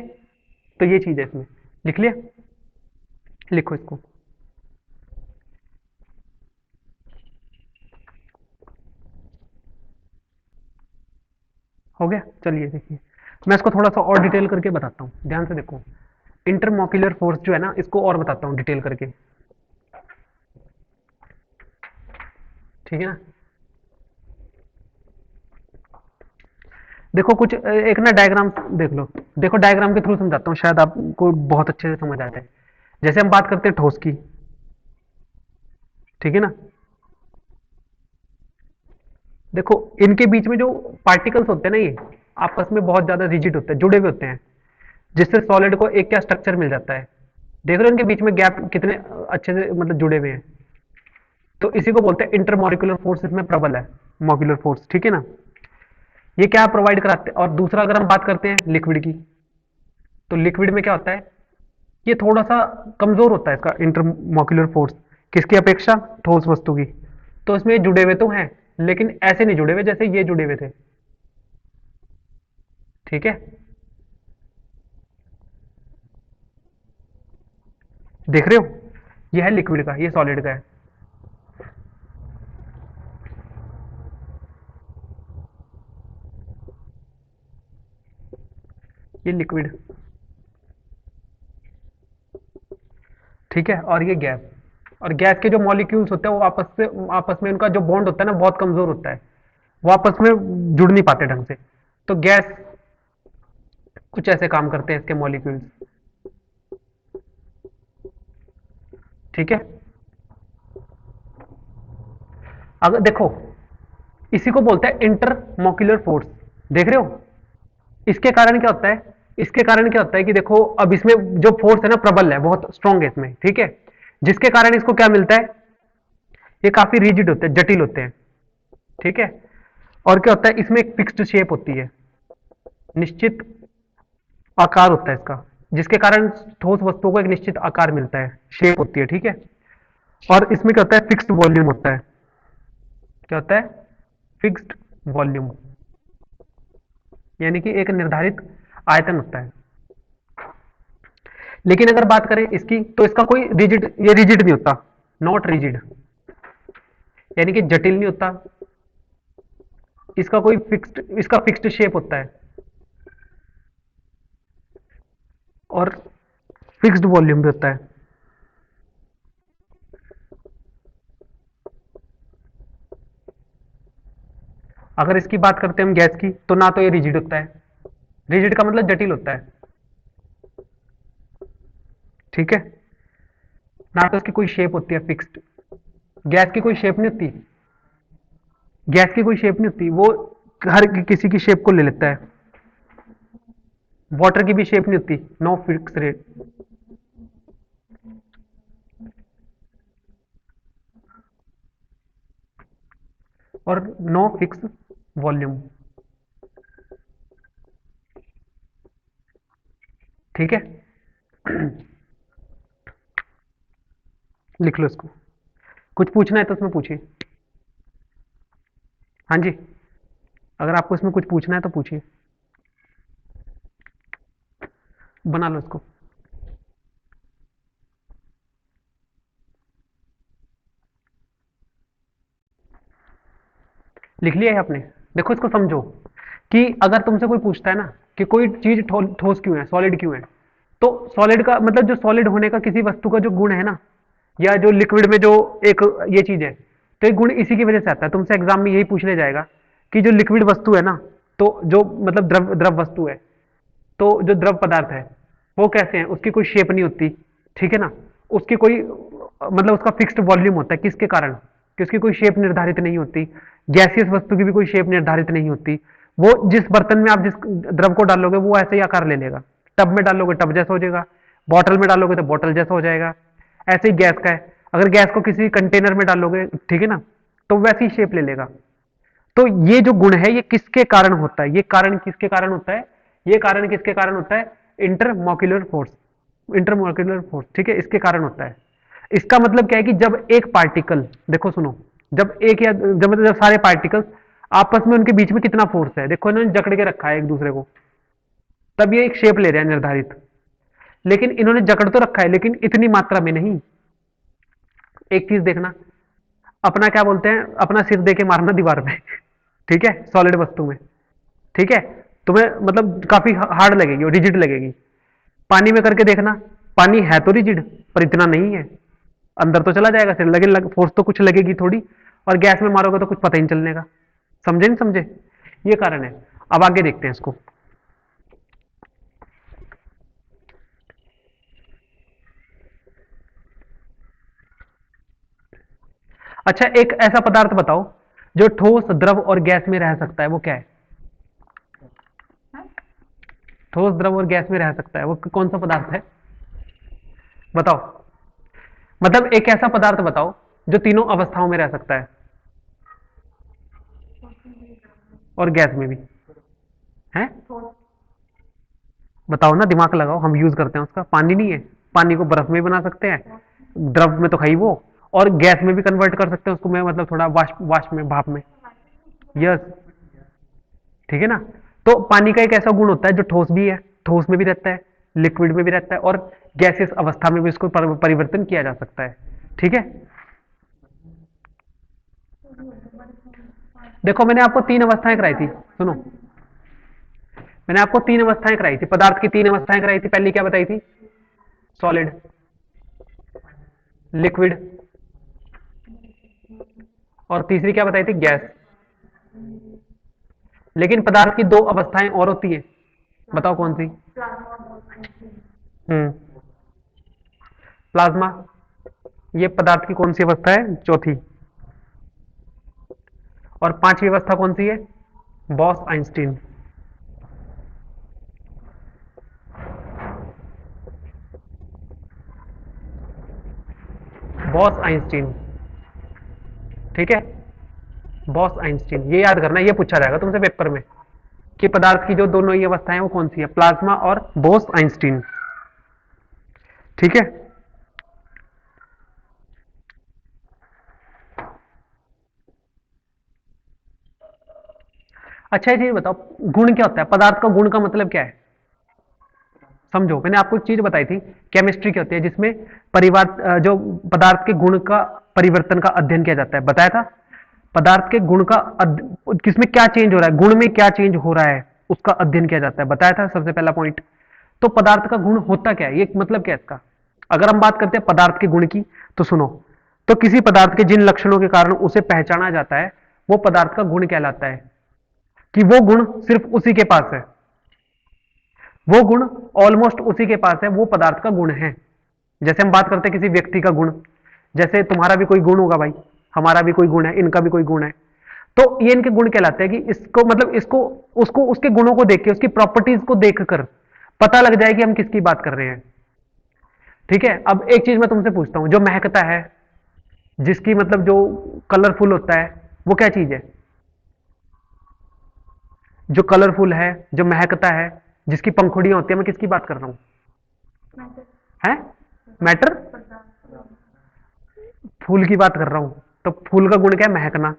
तो ये चीज है इसमें। लिख लिया, लिखो इसको। हो गया, चलिए देखिए मैं इसको थोड़ा सा और डिटेल करके बताता हूँ, ध्यान से देखो। इंटरमॉक्यूलर फोर्स जो है ना, इसको और बताता हूँ डिटेल करके, ठीक है ना। देखो कुछ एक ना डायग्राम देख लो, देखो डायग्राम के थ्रू समझाता हूँ, शायद आपको बहुत अच्छे से समझ आ जाए। जैसे हम बात करते हैं ठोस की, ठीक है ना। देखो इनके बीच में जो पार्टिकल्स होते हैं ना, ये आपस में बहुत ज्यादा रिजिड होते हैं, जुड़े हुए होते हैं, जिससे सॉलिड को एक क्या स्ट्रक्चर मिल जाता है। देख रहे हो इनके बीच में गैप कितने अच्छे से मतलब जुड़े हुए हैं। तो इसी को बोलते हैं इंटरमॉलिक्यूलर फोर्स, इसमें प्रबल है मॉलिक्यूलर फोर्स, ठीक है ना। ये क्या प्रोवाइड कराते हैं। और दूसरा अगर हम बात करते हैं लिक्विड की, तो लिक्विड में क्या होता है, ये थोड़ा सा कमजोर होता है इसका इंटरमॉक्यूलर फोर्स, किसकी अपेक्षा, ठोस वस्तु की। तो इसमें जुड़े हुए तो हैं लेकिन ऐसे नहीं जुड़े हुए जैसे ये जुड़े हुए थे, ठीक है। देख रहे हो, ये है लिक्विड का, ये सॉलिड का है। ये लिक्विड, ठीक है, और ये गैस। और गैस के जो मॉलिक्यूल्स होते हैं वो आपस में उनका जो बॉन्ड होता है ना, बहुत कमजोर होता है, वो आपस में जुड़ नहीं पाते ढंग से। तो गैस कुछ ऐसे काम करते हैं इसके मॉलिक्यूल्स, ठीक है। अगर देखो, इसी को बोलते हैं इंटरमॉक्यूलर फोर्स, देख रहे हो। इसके कारण क्या होता है, इसके कारण क्या होता है कि देखो अब इसमें जो फोर्स है ना प्रबल है, बहुत स्ट्रांग है इसमें, ठीक है। जिसके कारण इसको क्या मिलता है, ये काफी रिजिड होते हैं, जटिल होते हैं, ठीक है। और क्या होता है, इसमें एक फिक्स्ड शेप होती है, निश्चित आकार होता है इसका, जिसके कारण ठोस वस्तुओं को एक निश्चित आकार मिलता है, शेप होती है, ठीक है। और इसमें क्या होता है, फिक्स्ड वॉल्यूम होता है। क्या होता है, फिक्स्ड वॉल्यूम, यानी कि एक निर्धारित आयतन होता है। लेकिन अगर बात करें इसकी, तो इसका कोई रिजिड, ये रिजिड नहीं होता, नॉट रिजिड, यानी कि जटिल नहीं होता। इसका कोई फिक्स्ड, इसका फिक्स्ड शेप होता है और फिक्स्ड वॉल्यूम भी होता है। अगर इसकी बात करते हैं हम गैस की, तो ना तो ये रिजिड होता है, रिजिड का मतलब जटिल होता है, ठीक है। ना तो इसकी कोई शेप होती है फिक्स्ड, गैस की कोई शेप नहीं होती, गैस की कोई शेप नहीं होती, वो हर किसी की शेप को ले लेता है। वाटर की भी शेप नहीं होती, नो फिक्स रेट। और नो फिक्स वॉल्यूम, ठीक है। लिख लो इसको, कुछ पूछना है तो उसमें पूछिए। हाँ जी, अगर आपको इसमें कुछ पूछना है तो पूछिए, बना लो इसको। लिख लिया है आपने। देखो इसको समझो कि अगर तुमसे कोई पूछता है ना कि कोई चीज ठोस क्यों है, सॉलिड क्यों है, तो सॉलिड का मतलब जो सॉलिड होने का किसी वस्तु का जो गुण है ना, या जो लिक्विड में जो एक ये चीज है, तो एक गुण इसी की वजह से आता है। तुमसे एग्जाम में यही पूछ ले जाएगा कि जो लिक्विड वस्तु है ना, तो जो मतलब द्रव द्रव वस्तु है, तो जो द्रव पदार्थ है वो कैसे है, उसकी कोई शेप नहीं होती, ठीक है ना। उसकी कोई मतलब उसका फिक्स्ड वॉल्यूम होता है, किसके कारण, कि उसकी कोई शेप निर्धारित नहीं होती। गैसियस वस्तु की भी कोई शेप निर्धारित नहीं होती, वो जिस बर्तन में आप जिस द्रव को डालोगे वो ऐसे ही आकार ले लेगा। टब में डालोगे टब जैसा हो जाएगा, बॉटल में डालोगे तो बॉटल जैसा हो जाएगा। ऐसे ही गैस का है, अगर गैस को किसी कंटेनर में डालोगे, ठीक है ना, तो वैसी शेप ले लेगा। तो ये जो गुण है ये किसके कारण होता है, ये कारण किसके कारण होता है, ये कारण किसके कारण होता है, इंटरमोक्युलर फोर्स, इंटरमोक्युलर फोर्स, ठीक है, इसके कारण होता है। इसका मतलब क्या है कि जब एक पार्टिकल, देखो सुनो, जब एक या जब मतलब जब सारे पार्टिकल्स आपस में, उनके बीच में कितना फोर्स है, देखो इन्होंने जकड़ के रखा है एक दूसरे को, तब ये एक शेप ले रहे हैं निर्धारित, लेकिन इन्होंने जकड़ तो रखा है लेकिन इतनी मात्रा में नहीं। एक चीज देखना, अपना क्या बोलते हैं, अपना सिर दे के मारना दीवार पे ठीक है, सॉलिड वस्तु में, ठीक है, तुम्हें मतलब काफी हार्ड लगेगी और रिजिड लगेगी। पानी में करके देखना, पानी है तो रिजिड पर इतना नहीं है, अंदर तो चला जाएगा सिर, लेकिन फोर्स तो कुछ लगेगी थोड़ी, और गैस में मारोगे तो कुछ पता ही नहीं चलने का। समझे नहीं समझे, ये कारण है। अब आगे देखते हैं इसको। अच्छा, एक ऐसा पदार्थ बताओ जो ठोस, द्रव और गैस में रह सकता है, वो क्या है? हाँ? ठोस, द्रव और गैस में रह सकता है, वो कौन सा पदार्थ है, बताओ। मतलब एक ऐसा पदार्थ बताओ जो तीनों अवस्थाओं में रह सकता है, और गैस में भी है। बताओ ना, दिमाग लगाओ, हम यूज करते हैं उसका। पानी नहीं है, पानी को बर्फ में भी बना सकते हैं, द्रव में तो खाई वो, और गैस में भी कन्वर्ट कर सकते हैं उसको, मैं मतलब थोड़ा वाष्प, वाष्प में, भाप में। यस, ठीक है ना। तो पानी का एक ऐसा गुण होता है जो ठोस भी है, ठोस में भी रहता है, लिक्विड में भी रहता है, और गैसियस अवस्था में भी इसको परिवर्तन किया जा सकता है, ठीक है। देखो मैंने आपको तीन अवस्थाएं कराई थी, सुनो, मैंने आपको तीन अवस्थाएं कराई थी, पदार्थ की तीन अवस्थाएं कराई थी। पहली क्या बताई थी, सॉलिड, लिक्विड, और तीसरी क्या बताई थी, गैस। लेकिन पदार्थ की दो अवस्थाएं और होती है, बताओ कौन सी। हम्म, प्लाज्मा, ये पदार्थ की कौन सी अवस्था है, चौथी। और पांचवी अवस्था कौन सी है, बॉस आइंस्टीन। बॉस आइंस्टीन, ठीक है, बॉस आइंस्टीन, ये याद करना, ये पूछा जाएगा तुमसे पेपर में कि पदार्थ की जो दोनों ही अवस्थाएं वो कौन सी है, प्लाज्मा और बॉस आइंस्टीन, ठीक है। अच्छा ये चीज बताओ, गुण क्या होता है, पदार्थ का गुण का मतलब क्या है, समझो। मैंने आपको एक चीज बताई थी, केमिस्ट्री क्या होती है, जिसमें परिवार जो पदार्थ के गुण का परिवर्तन का अध्ययन किया जाता है, बताया था। पदार्थ के गुण का किसमें क्या चेंज हो रहा है, गुण में क्या चेंज हो रहा है, उसका अध्ययन किया जाता है, बताया था सबसे पहला पॉइंट। तो पदार्थ का गुण होता क्या है, ये मतलब क्या है इसका। अगर हम बात करते हैं पदार्थ के गुण की, तो सुनो, तो किसी पदार्थ के जिन लक्षणों के कारण उसे पहचाना जाता है वो पदार्थ का गुण कहलाता है, कि वो गुण सिर्फ उसी के पास है, वो गुण ऑलमोस्ट उसी के पास है, वो पदार्थ का गुण है। जैसे हम बात करते हैं किसी व्यक्ति का गुण, जैसे तुम्हारा भी कोई गुण होगा भाई, हमारा भी कोई गुण है, इनका भी कोई गुण है, तो ये इनके गुण कहलाते हैं कि इसको मतलब इसको उसको उसके गुणों को देख के, उसकी प्रॉपर्टीज को देखकर पता लग जाए कि हम किसकी बात कर रहे हैं, ठीक है। अब एक चीज मैं तुमसे पूछता हूं, जो महकता है, जिसकी मतलब जो कलरफुल होता है, वो क्या चीज है, जो कलरफुल है, जो महकता है, जिसकी पंखुड़ियां होती है, मैं किसकी बात कर रहा हूं, है मैटर, फूल की बात कर रहा हूं। तो फूल का गुण क्या है, महकना,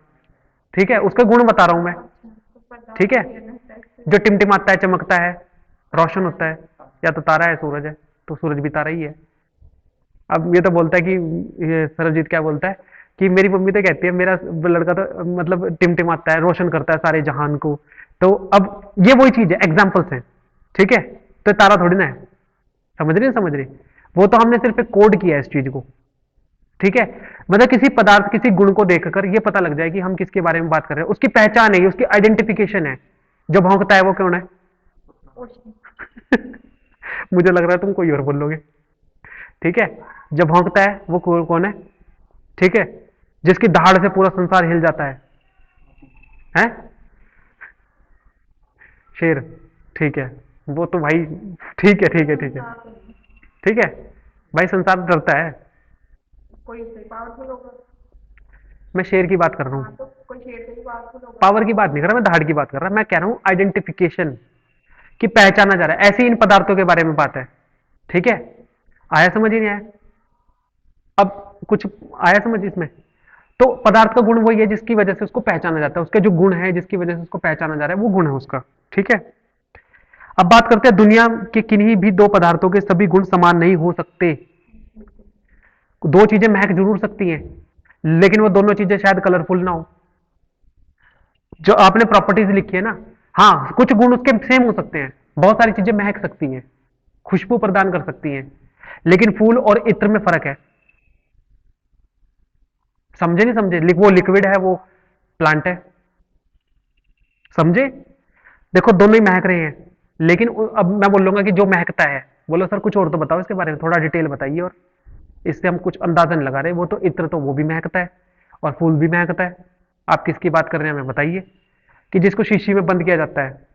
ठीक है, उसका गुण बता रहा हूं मैं, ठीक है। जो टिमटिमाता है, चमकता है, रोशन होता है, या तो तारा है, सूरज है, तो सूरज भी तारा ही है। अब ये तो बोलता है कि, ये सरबजीत क्या बोलता है कि मेरी मम्मी तो कहती है मेरा लड़का तो मतलब टिमटिमाता है, रोशन करता है सारे जहान को। तो अब ये वही चीज है, एग्जाम्पल्स हैं, ठीक है। तो तारा थोड़ी ना है, समझ रही है, समझ रही, वो तो हमने सिर्फ कोड किया है इस चीज को, ठीक है। मतलब किसी पदार्थ, किसी गुण को देखकर ये पता लग जाए कि हम किसके बारे में बात कर रहे हैं, उसकी पहचान है, उसकी आइडेंटिफिकेशन है। जो भौंकता है वो कौन है मुझे लग रहा है तुम कोई और बोलोगे, ठीक है। जो भौंकता है वो कौन है, ठीक है, जिसकी दहाड़ से पूरा संसार हिल जाता है शेर, ठीक है। वो तो भाई, ठीक है, ठीक है, ठीक है, ठीक है, भाई संसार डरता है, कोई उससे पावरफुल होगा। मैं शेर की बात कर रहा हूँ, हाँ तो कोई शेर से भी पावरफुल होगा। पावर की बात नहीं कर रहा मैं, धाड़ की बात कर रहा, मैं कह रहा हूँ आइडेंटिफिकेशन कि पहचाना जा रहा है, ऐसे ही इन पदार्थों के बारे में बात है। ठीक है, आया समझ ही नहीं आया? अब कुछ आया समझ इसमें? तो पदार्थ का गुण वही है जिसकी वजह से उसको पहचाना जाता है, उसके जो गुण है जिसकी वजह से उसको पहचाना जा रहा है वो गुण है उसका। ठीक है, अब बात करते हैं दुनिया के किन्हीं भी दो पदार्थों के सभी गुण समान नहीं हो सकते। दो चीजें महक जरूर सकती हैं, लेकिन वो दोनों चीजें शायद कलरफुल ना हो। जो आपने प्रॉपर्टीज लिखी है ना, हाँ कुछ गुण उसके सेम हो सकते हैं, बहुत सारी चीजें महक सकती हैं, खुशबू प्रदान कर सकती हैं, लेकिन फूल और इत्र में फर्क है। समझे नहीं समझे? वो लिक्विड है, वो प्लांट है। समझे? देखो दोनों ही महक रहे हैं, लेकिन अब मैं बोलूंगा कि जो महकता है, बोलो सर कुछ और तो बताओ इसके बारे में, थोड़ा डिटेल बताइए, और इससे हम कुछ अंदाजा नहीं लगा रहे। वो तो इत्र तो वो भी महकता है और फूल भी महकता है। आप किसकी बात कर रहे हैं हमें बताइए? कि जिसको शीशी में बंद किया जाता है,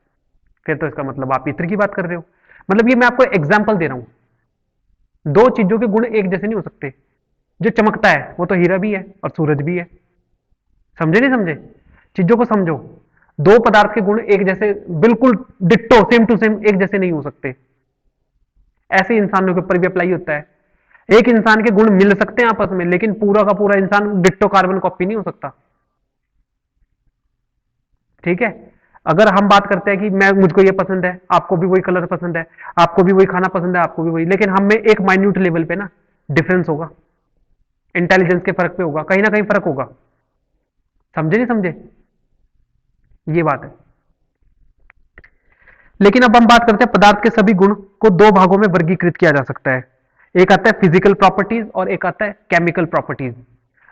फिर तो इसका मतलब आप इत्र की बात कर रहे हो। मतलब ये मैं आपको एग्जाम्पल दे रहा हूं, दो चीजों के गुण एक जैसे नहीं हो सकते। जो चमकता है वो तो हीरा भी है और सूरज भी है। समझे नहीं समझे? चीजों को समझो, दो पदार्थ के गुण एक जैसे बिल्कुल डिट्टो सेम टू सेम एक जैसे नहीं हो सकते। ऐसे इंसानों के ऊपर भी अप्लाई होता है। एक इंसान के गुण मिल सकते हैं आपस में, लेकिन पूरा का पूरा इंसान डिट्टो कार्बन कॉपी नहीं हो सकता। ठीक है, अगर हम बात करते हैं कि मैं मुझको ये पसंद है, आपको भी वही कलर पसंद है, आपको भी वही खाना पसंद है, आपको भी वही, लेकिन हम में एक माइन्यूट लेवल पे ना डिफरेंस होगा, इंटेलिजेंस के फर्क पे होगा, कहीं ना कहीं फर्क होगा। समझे नहीं समझे? ये बात है। लेकिन अब हम बात करते हैं पदार्थ के सभी गुण को दो भागों में वर्गीकृत किया जा सकता है। एक आता है फिजिकल प्रॉपर्टीज और एक आता है केमिकल प्रॉपर्टीज।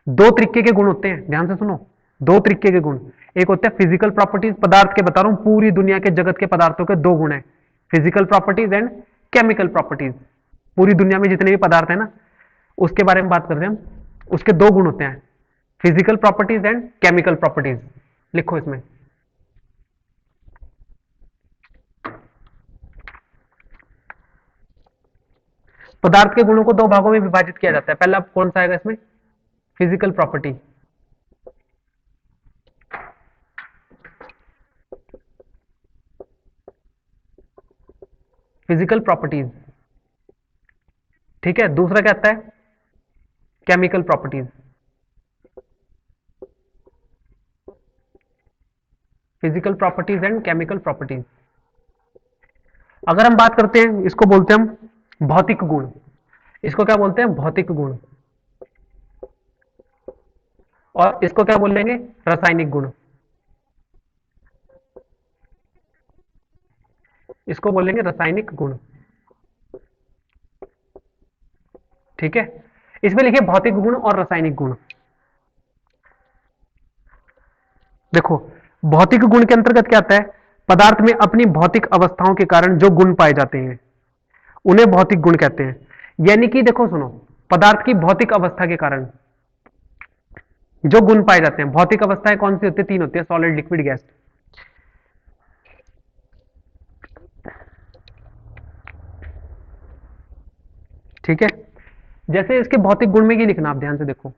दो तरीके के गुण होते हैं, ध्यान से सुनो, दो तरीके के गुण। एक होता है फिजिकल प्रॉपर्टीज, पदार्थ के बता रहा हूं, पूरी दुनिया के जगत के पदार्थों के दो गुण है, physical properties and chemical properties. पूरी दुनिया में जितने भी पदार्थ है ना, उसके बारे में बात कर रहे हैं हम, उसके दो गुण होते हैं, physical properties and chemical properties. लिखो इसमें, पदार्थ के गुणों को दो भागों में विभाजित किया जाता है। पहला कौन सा आएगा इसमें? Physical property. फिजिकल प्रॉपर्टीज, ठीक है। दूसरा क्या आता है? Chemical properties. Physical properties and chemical properties. अगर हम बात करते हैं, इसको बोलते हैं हम भौतिक गुण, इसको क्या बोलते हैं? भौतिक गुण। और इसको क्या बोलेंगे? रासायनिक गुण। इसको बोलेंगे रासायनिक गुण। ठीक है, इसमें लिखिए भौतिक गुण और रासायनिक गुण। देखो, भौतिक गुण के अंतर्गत क्या आता है? पदार्थ में अपनी भौतिक अवस्थाओं के कारण जो गुण पाए जाते हैं उन्हें भौतिक गुण कहते हैं। यानी कि देखो सुनो, पदार्थ की भौतिक अवस्था के कारण जो गुण पाए जाते हैं, भौतिक अवस्थाएं कौन सी होती है? तीन होती है, सॉलिड, लिक्विड, गैस। ठीक है, जैसे इसके भौतिक गुण में ही लिखना, आप ध्यान से देखो,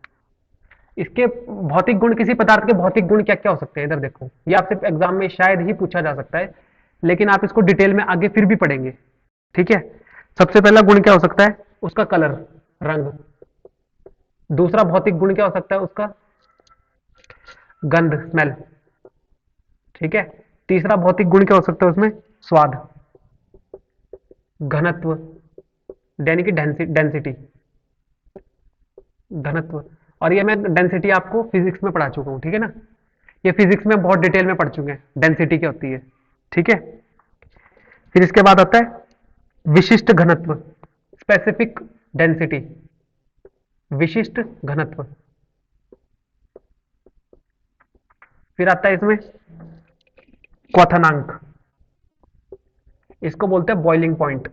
इसके भौतिक गुण, किसी पदार्थ के भौतिक गुण क्या क्या हो सकते हैं, इधर देखो, ये आपसे एग्जाम में शायद ही पूछा जा सकता है, लेकिन आप इसको डिटेल में आगे फिर भी पढ़ेंगे। ठीक है, सबसे पहला गुण क्या हो सकता है? उसका कलर, रंग। दूसरा भौतिक गुण क्या हो सकता है? उसका गंध, स्मेल। ठीक है, तीसरा भौतिक गुण क्या हो सकता है उसमें? स्वाद, घनत्व, यानी कि डेंसिटी, घनत्व। और ये मैं डेंसिटी आपको फिजिक्स में पढ़ा चुका हूं, ठीक है ना, ये फिजिक्स में बहुत डिटेल में पढ़ चुके हैं डेंसिटी क्या होती है। ठीक है, फिर इसके बाद आता है विशिष्ट घनत्व, स्पेसिफिक डेंसिटी, विशिष्ट घनत्व। फिर आता है इसमें क्वथनांक, इसको बोलते हैं बॉइलिंग पॉइंट।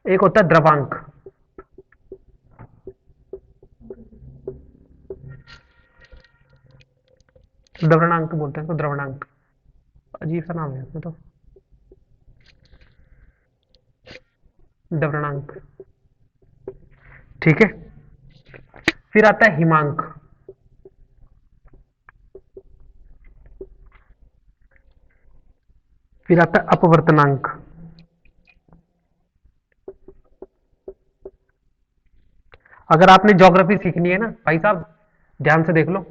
एक होता है द्रवांक, द्रवणांक बोलते हैं, तो द्रवणांक अजीब सा नाम है इसमें तो, द्रवणांक। ठीक है। फिर आता है हिमांक। फिर आता है अपवर्तनांक। अगर आपने ज्योग्राफी सीखनी है ना भाई साहब, ध्यान से देख लो,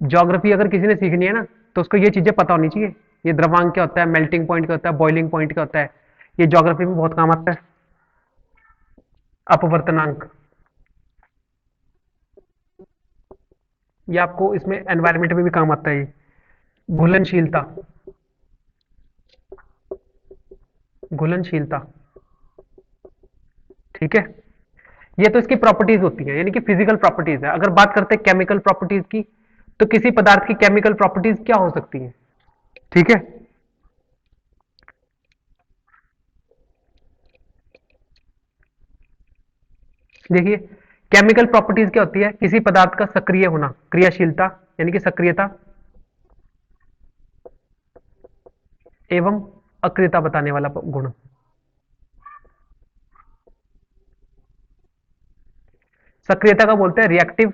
ज्योग्राफी अगर किसी ने सीखनी है ना तो उसको ये चीजें पता होनी चाहिए। ये द्रव्यांक क्या होता है, मेल्टिंग पॉइंट क्या होता है, बॉइलिंग पॉइंट क्या होता है, ये ज्योग्राफी में बहुत काम आता है। अपवर्तनांक, ये आपको इसमें एनवायरमेंट में भी काम आता है। ये घुलनशीलता, घुलनशीलता, ठीक है। ये तो इसकी प्रॉपर्टीज होती है, यानी कि फिजिकल प्रॉपर्टीज है। अगर बात करते हैं केमिकल प्रॉपर्टीज की, तो किसी पदार्थ की केमिकल प्रॉपर्टीज क्या हो सकती है, ठीक है। देखिए, केमिकल प्रॉपर्टीज क्या होती है, किसी पदार्थ का सक्रिय होना, क्रियाशीलता यानी कि सक्रियता, एवं अक्रियता बताने वाला गुण। सक्रियता का बोलते हैं रिएक्टिव,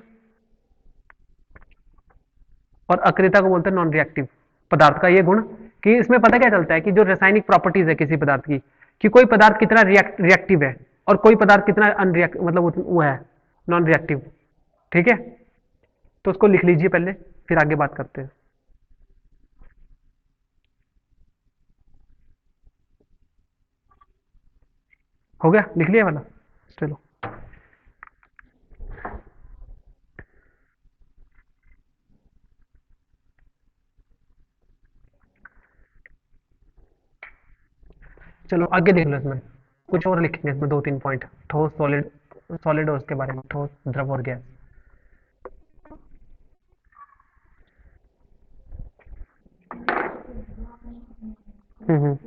और अक्रियता को बोलते हैं नॉन रिएक्टिव पदार्थ का ये गुण। कि इसमें पता क्या चलता है कि जो रासायनिक प्रॉपर्टीज है किसी पदार्थ की, कि कोई पदार्थ कितना रिएक्टिव है और कोई पदार्थ कितना अनरिएक्ट, मतलब वो है नॉन रिएक्टिव, ठीक है। तो उसको लिख लीजिए पहले, फिर आगे बात करते हैं। हो गया, लिख लिया वाला, चलो। चलो आगे देख लो, इसमें कुछ और लिखेंगे, इसमें दो तीन पॉइंट, ठोस सॉलिड, सॉलिड और उसके बारे में, ठोस द्रव और गैस। हम्म।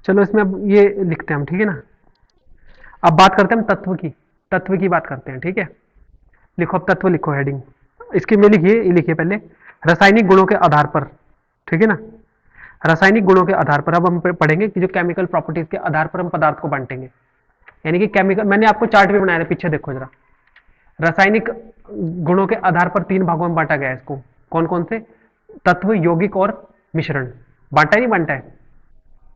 चलो इसमें अब ये लिखते हैं हम, ठीक है ना। अब बात करते हैं हम तत्व की, तत्व की बात करते हैं, ठीक है। लिखो, अब तत्व लिखो, हेडिंग इसके में लिखिए, ये लिखिए पहले, रासायनिक गुणों के आधार पर, ठीक है ना। रासायनिक गुणों के आधार पर अब हम पढ़ेंगे कि जो केमिकल प्रॉपर्टीज के आधार पर हम पदार्थ को बांटेंगे। यानी कि केमिकल, मैंने आपको चार्ट भी बनाया था, पीछे देखो जरा। रासायनिक गुणों के आधार पर तीन भागों में बांटा गया है इसको। कौन कौन से? तत्व, यौगिक और मिश्रण। बांटा नहीं बांटा है?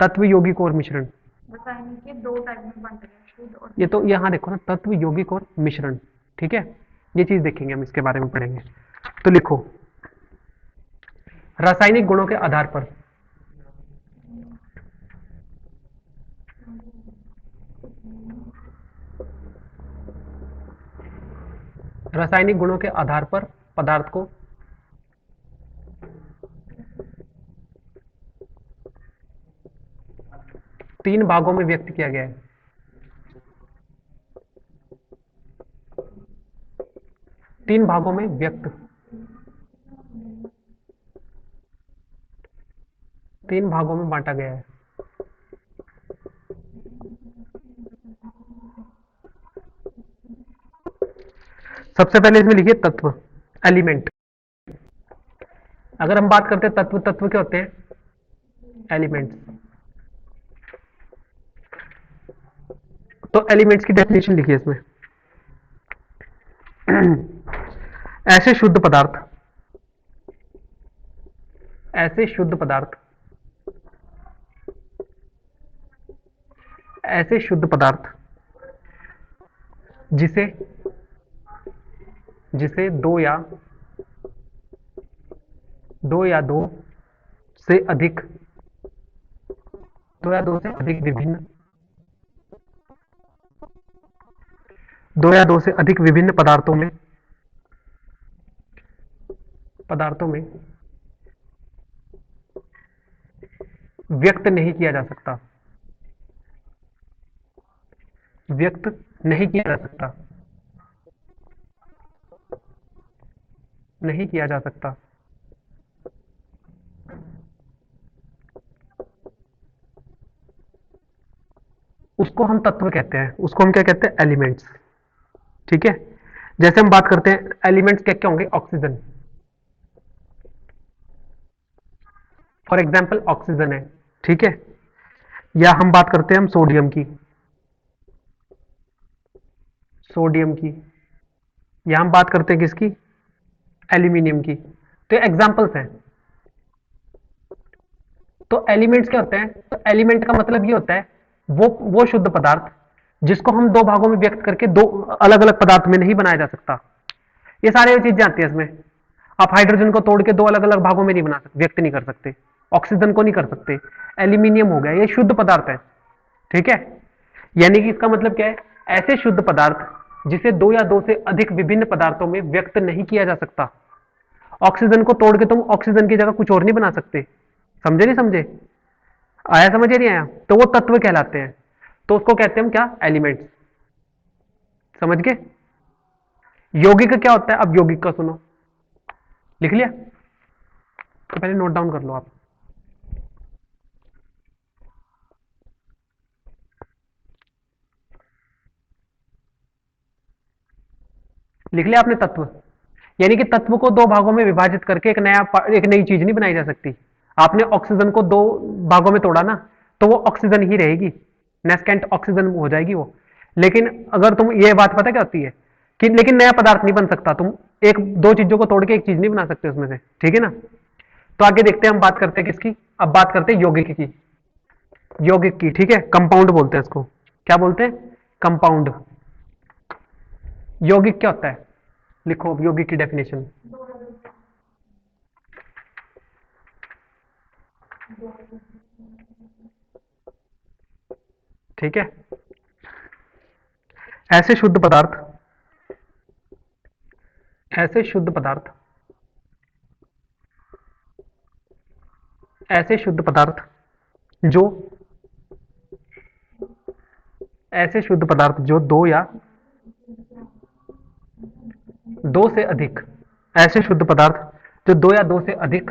तत्व, यौगिक और मिश्रण। रासायनिक के दो टाइप में बनते हैं, शुद्ध और ये तो यहाँ देखो ना, तत्व, यौगिक और मिश्रण, ठीक है। ये चीज देखेंगे हम, इसके बारे में पढ़ेंगे। तो लिखो, रासायनिक गुणों के आधार पर रासायनिक गुणों के आधार पर पदार्थ को तीन भागों में व्यक्त किया गया है। तीन भागों में व्यक्त, तीन भागों में बांटा गया है। सबसे पहले इसमें लिखिए तत्व, एलिमेंट। अगर हम बात करते हैं तत्व, तत्व क्या होते हैं? एलिमेंट्स। तो एलिमेंट्स की डेफिनेशन लिखिए इसमें। ऐसे शुद्ध पदार्थ, ऐसे शुद्ध पदार्थ, ऐसे शुद्ध पदार्थ जिसे जिसे दो या दो से अधिक, दो या दो से अधिक विभिन्न, दो या दो से अधिक विभिन्न पदार्थों में व्यक्त नहीं किया जा सकता, व्यक्त नहीं किया जा सकता, नहीं किया जा सकता। उसको हम तत्व कहते हैं, उसको हम क्या कहते हैं, एलिमेंट्स। ठीक है, जैसे हम बात करते हैं एलिमेंट्स क्या क्या होंगे, ऑक्सीजन, फॉर एग्जाम्पल ऑक्सीजन है। ठीक है, या हम बात करते हैं हम सोडियम की, सोडियम की, या हम बात करते हैं किसकी, एल्यूमिनियम की। तो एग्जाम्पल्स हैं। तो एलिमेंट्स क्या होते हैं, तो एलिमेंट का मतलब ये होता है वो शुद्ध पदार्थ जिसको हम दो भागों में व्यक्त करके दो अलग अलग पदार्थ में नहीं बनाया जा सकता। ये सारे चीजें आती है इसमें। आप हाइड्रोजन को तोड़ के दो अलग अलग भागों में नहीं बना सकते, व्यक्त नहीं कर सकते, ऑक्सीजन को नहीं कर सकते। एल्यूमिनियम हो गया, ये शुद्ध पदार्थ है। ठीक है, यानी कि इसका मतलब क्या है, ऐसे शुद्ध पदार्थ जिसे दो या दो से अधिक विभिन्न पदार्थों में व्यक्त नहीं किया जा सकता। ऑक्सीजन को तोड़ के तुम ऑक्सीजन की जगह कुछ और नहीं बना सकते। समझे नहीं समझे, आया समझ नहीं आया, तो वो तत्व कहलाते हैं। तो उसको कहते हैं हम क्या, एलिमेंट्स। समझ गए। यौगिक क्या होता है, अब यौगिक का सुनो, लिख लिया तो पहले नोट डाउन कर लो आप। लिख लिया आपने तत्व, यानी कि तत्व को दो भागों में विभाजित करके एक नई चीज नहीं बनाई जा सकती। आपने ऑक्सीजन को दो भागों में तोड़ा ना, तो वो ऑक्सीजन ही रहेगी, नेस्केंट ऑक्सीजन हो जाएगी वो। लेकिन अगर तुम, ये बात पता क्या होती है कि लेकिन नया पदार्थ नहीं बन सकता, तुम एक दो चीजों को तोड़ के एक चीज नहीं बना सकते उसमें से। ठीक है ना, तो आगे देखते हैं, हम बात करते हैं किसकी, अब बात करते हैं यौगिक की, यौगिक की। ठीक है, कंपाउंड बोलते हैं इसको, क्या बोलते हैं, कंपाउंड। यौगिक क्या होता है, लिखो अब यौगिक की डेफिनेशन। ठीक है, ऐसे शुद्ध पदार्थ, ऐसे शुद्ध पदार्थ, ऐसे शुद्ध पदार्थ जो, ऐसे शुद्ध पदार्थ जो दो या दो से अधिक, ऐसे शुद्ध पदार्थ जो दो या दो से अधिक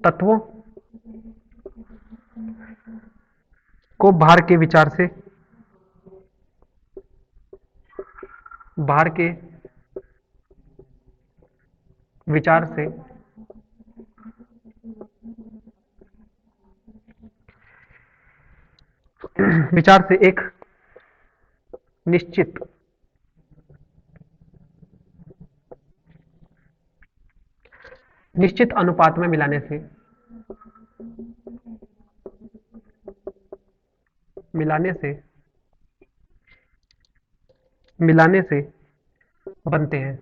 तत्वों को बाहर के विचार से, बाहर के विचार से विचार से एक निश्चित निश्चित अनुपात में मिलाने से, मिलाने से मिलाने से बनते हैं।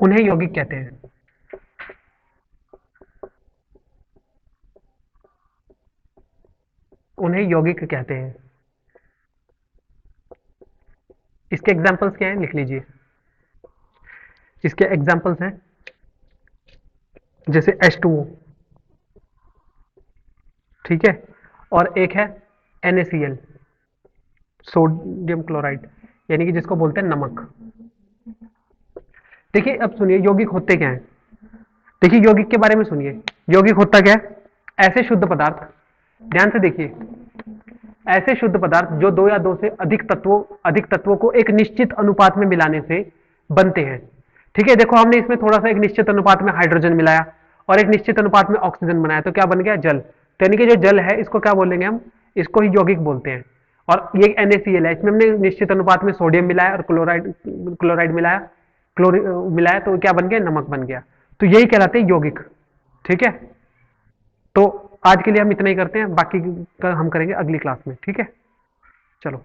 उन्हें यौगिक कहते हैं। उन्हें यौगिक कहते हैं। इसके एग्जाम्पल्स क्या हैं, लिख लीजिए। इसके एग्जाम्पल्स हैं जैसे H2O, ठीक है, और एक है NaCl, सोडियम क्लोराइड, यानी कि जिसको बोलते हैं नमक। देखिए अब सुनिए यौगिक होते क्या हैं। देखिए यौगिक के बारे में सुनिए, यौगिक होता क्या है, ऐसे शुद्ध पदार्थ, ध्यान से देखिए, ऐसे शुद्ध पदार्थ जो दो या दो से अधिक तत्वों को एक निश्चित अनुपात में मिलाने से बनते हैं। ठीक है, देखो हमने इसमें थोड़ा सा एक निश्चित अनुपात में हाइड्रोजन मिलाया और एक निश्चित अनुपात में ऑक्सीजन बनाया, तो क्या बन गया, जल। तो यानी कि जो जल है इसको क्या बोलेंगे हम, इसको ही यौगिक बोलते हैं। और ये NaCl है, इसमें हमने निश्चित अनुपात में सोडियम मिलाया और क्लोराइड मिलाया, मिलाया, तो क्या बन गया, नमक बन गया। तो यही कहलाते हैं यौगिक। ठीक है, तो आज के लिए हम इतना ही करते हैं, बाकी का हम करेंगे अगली क्लास में। ठीक है, चलो।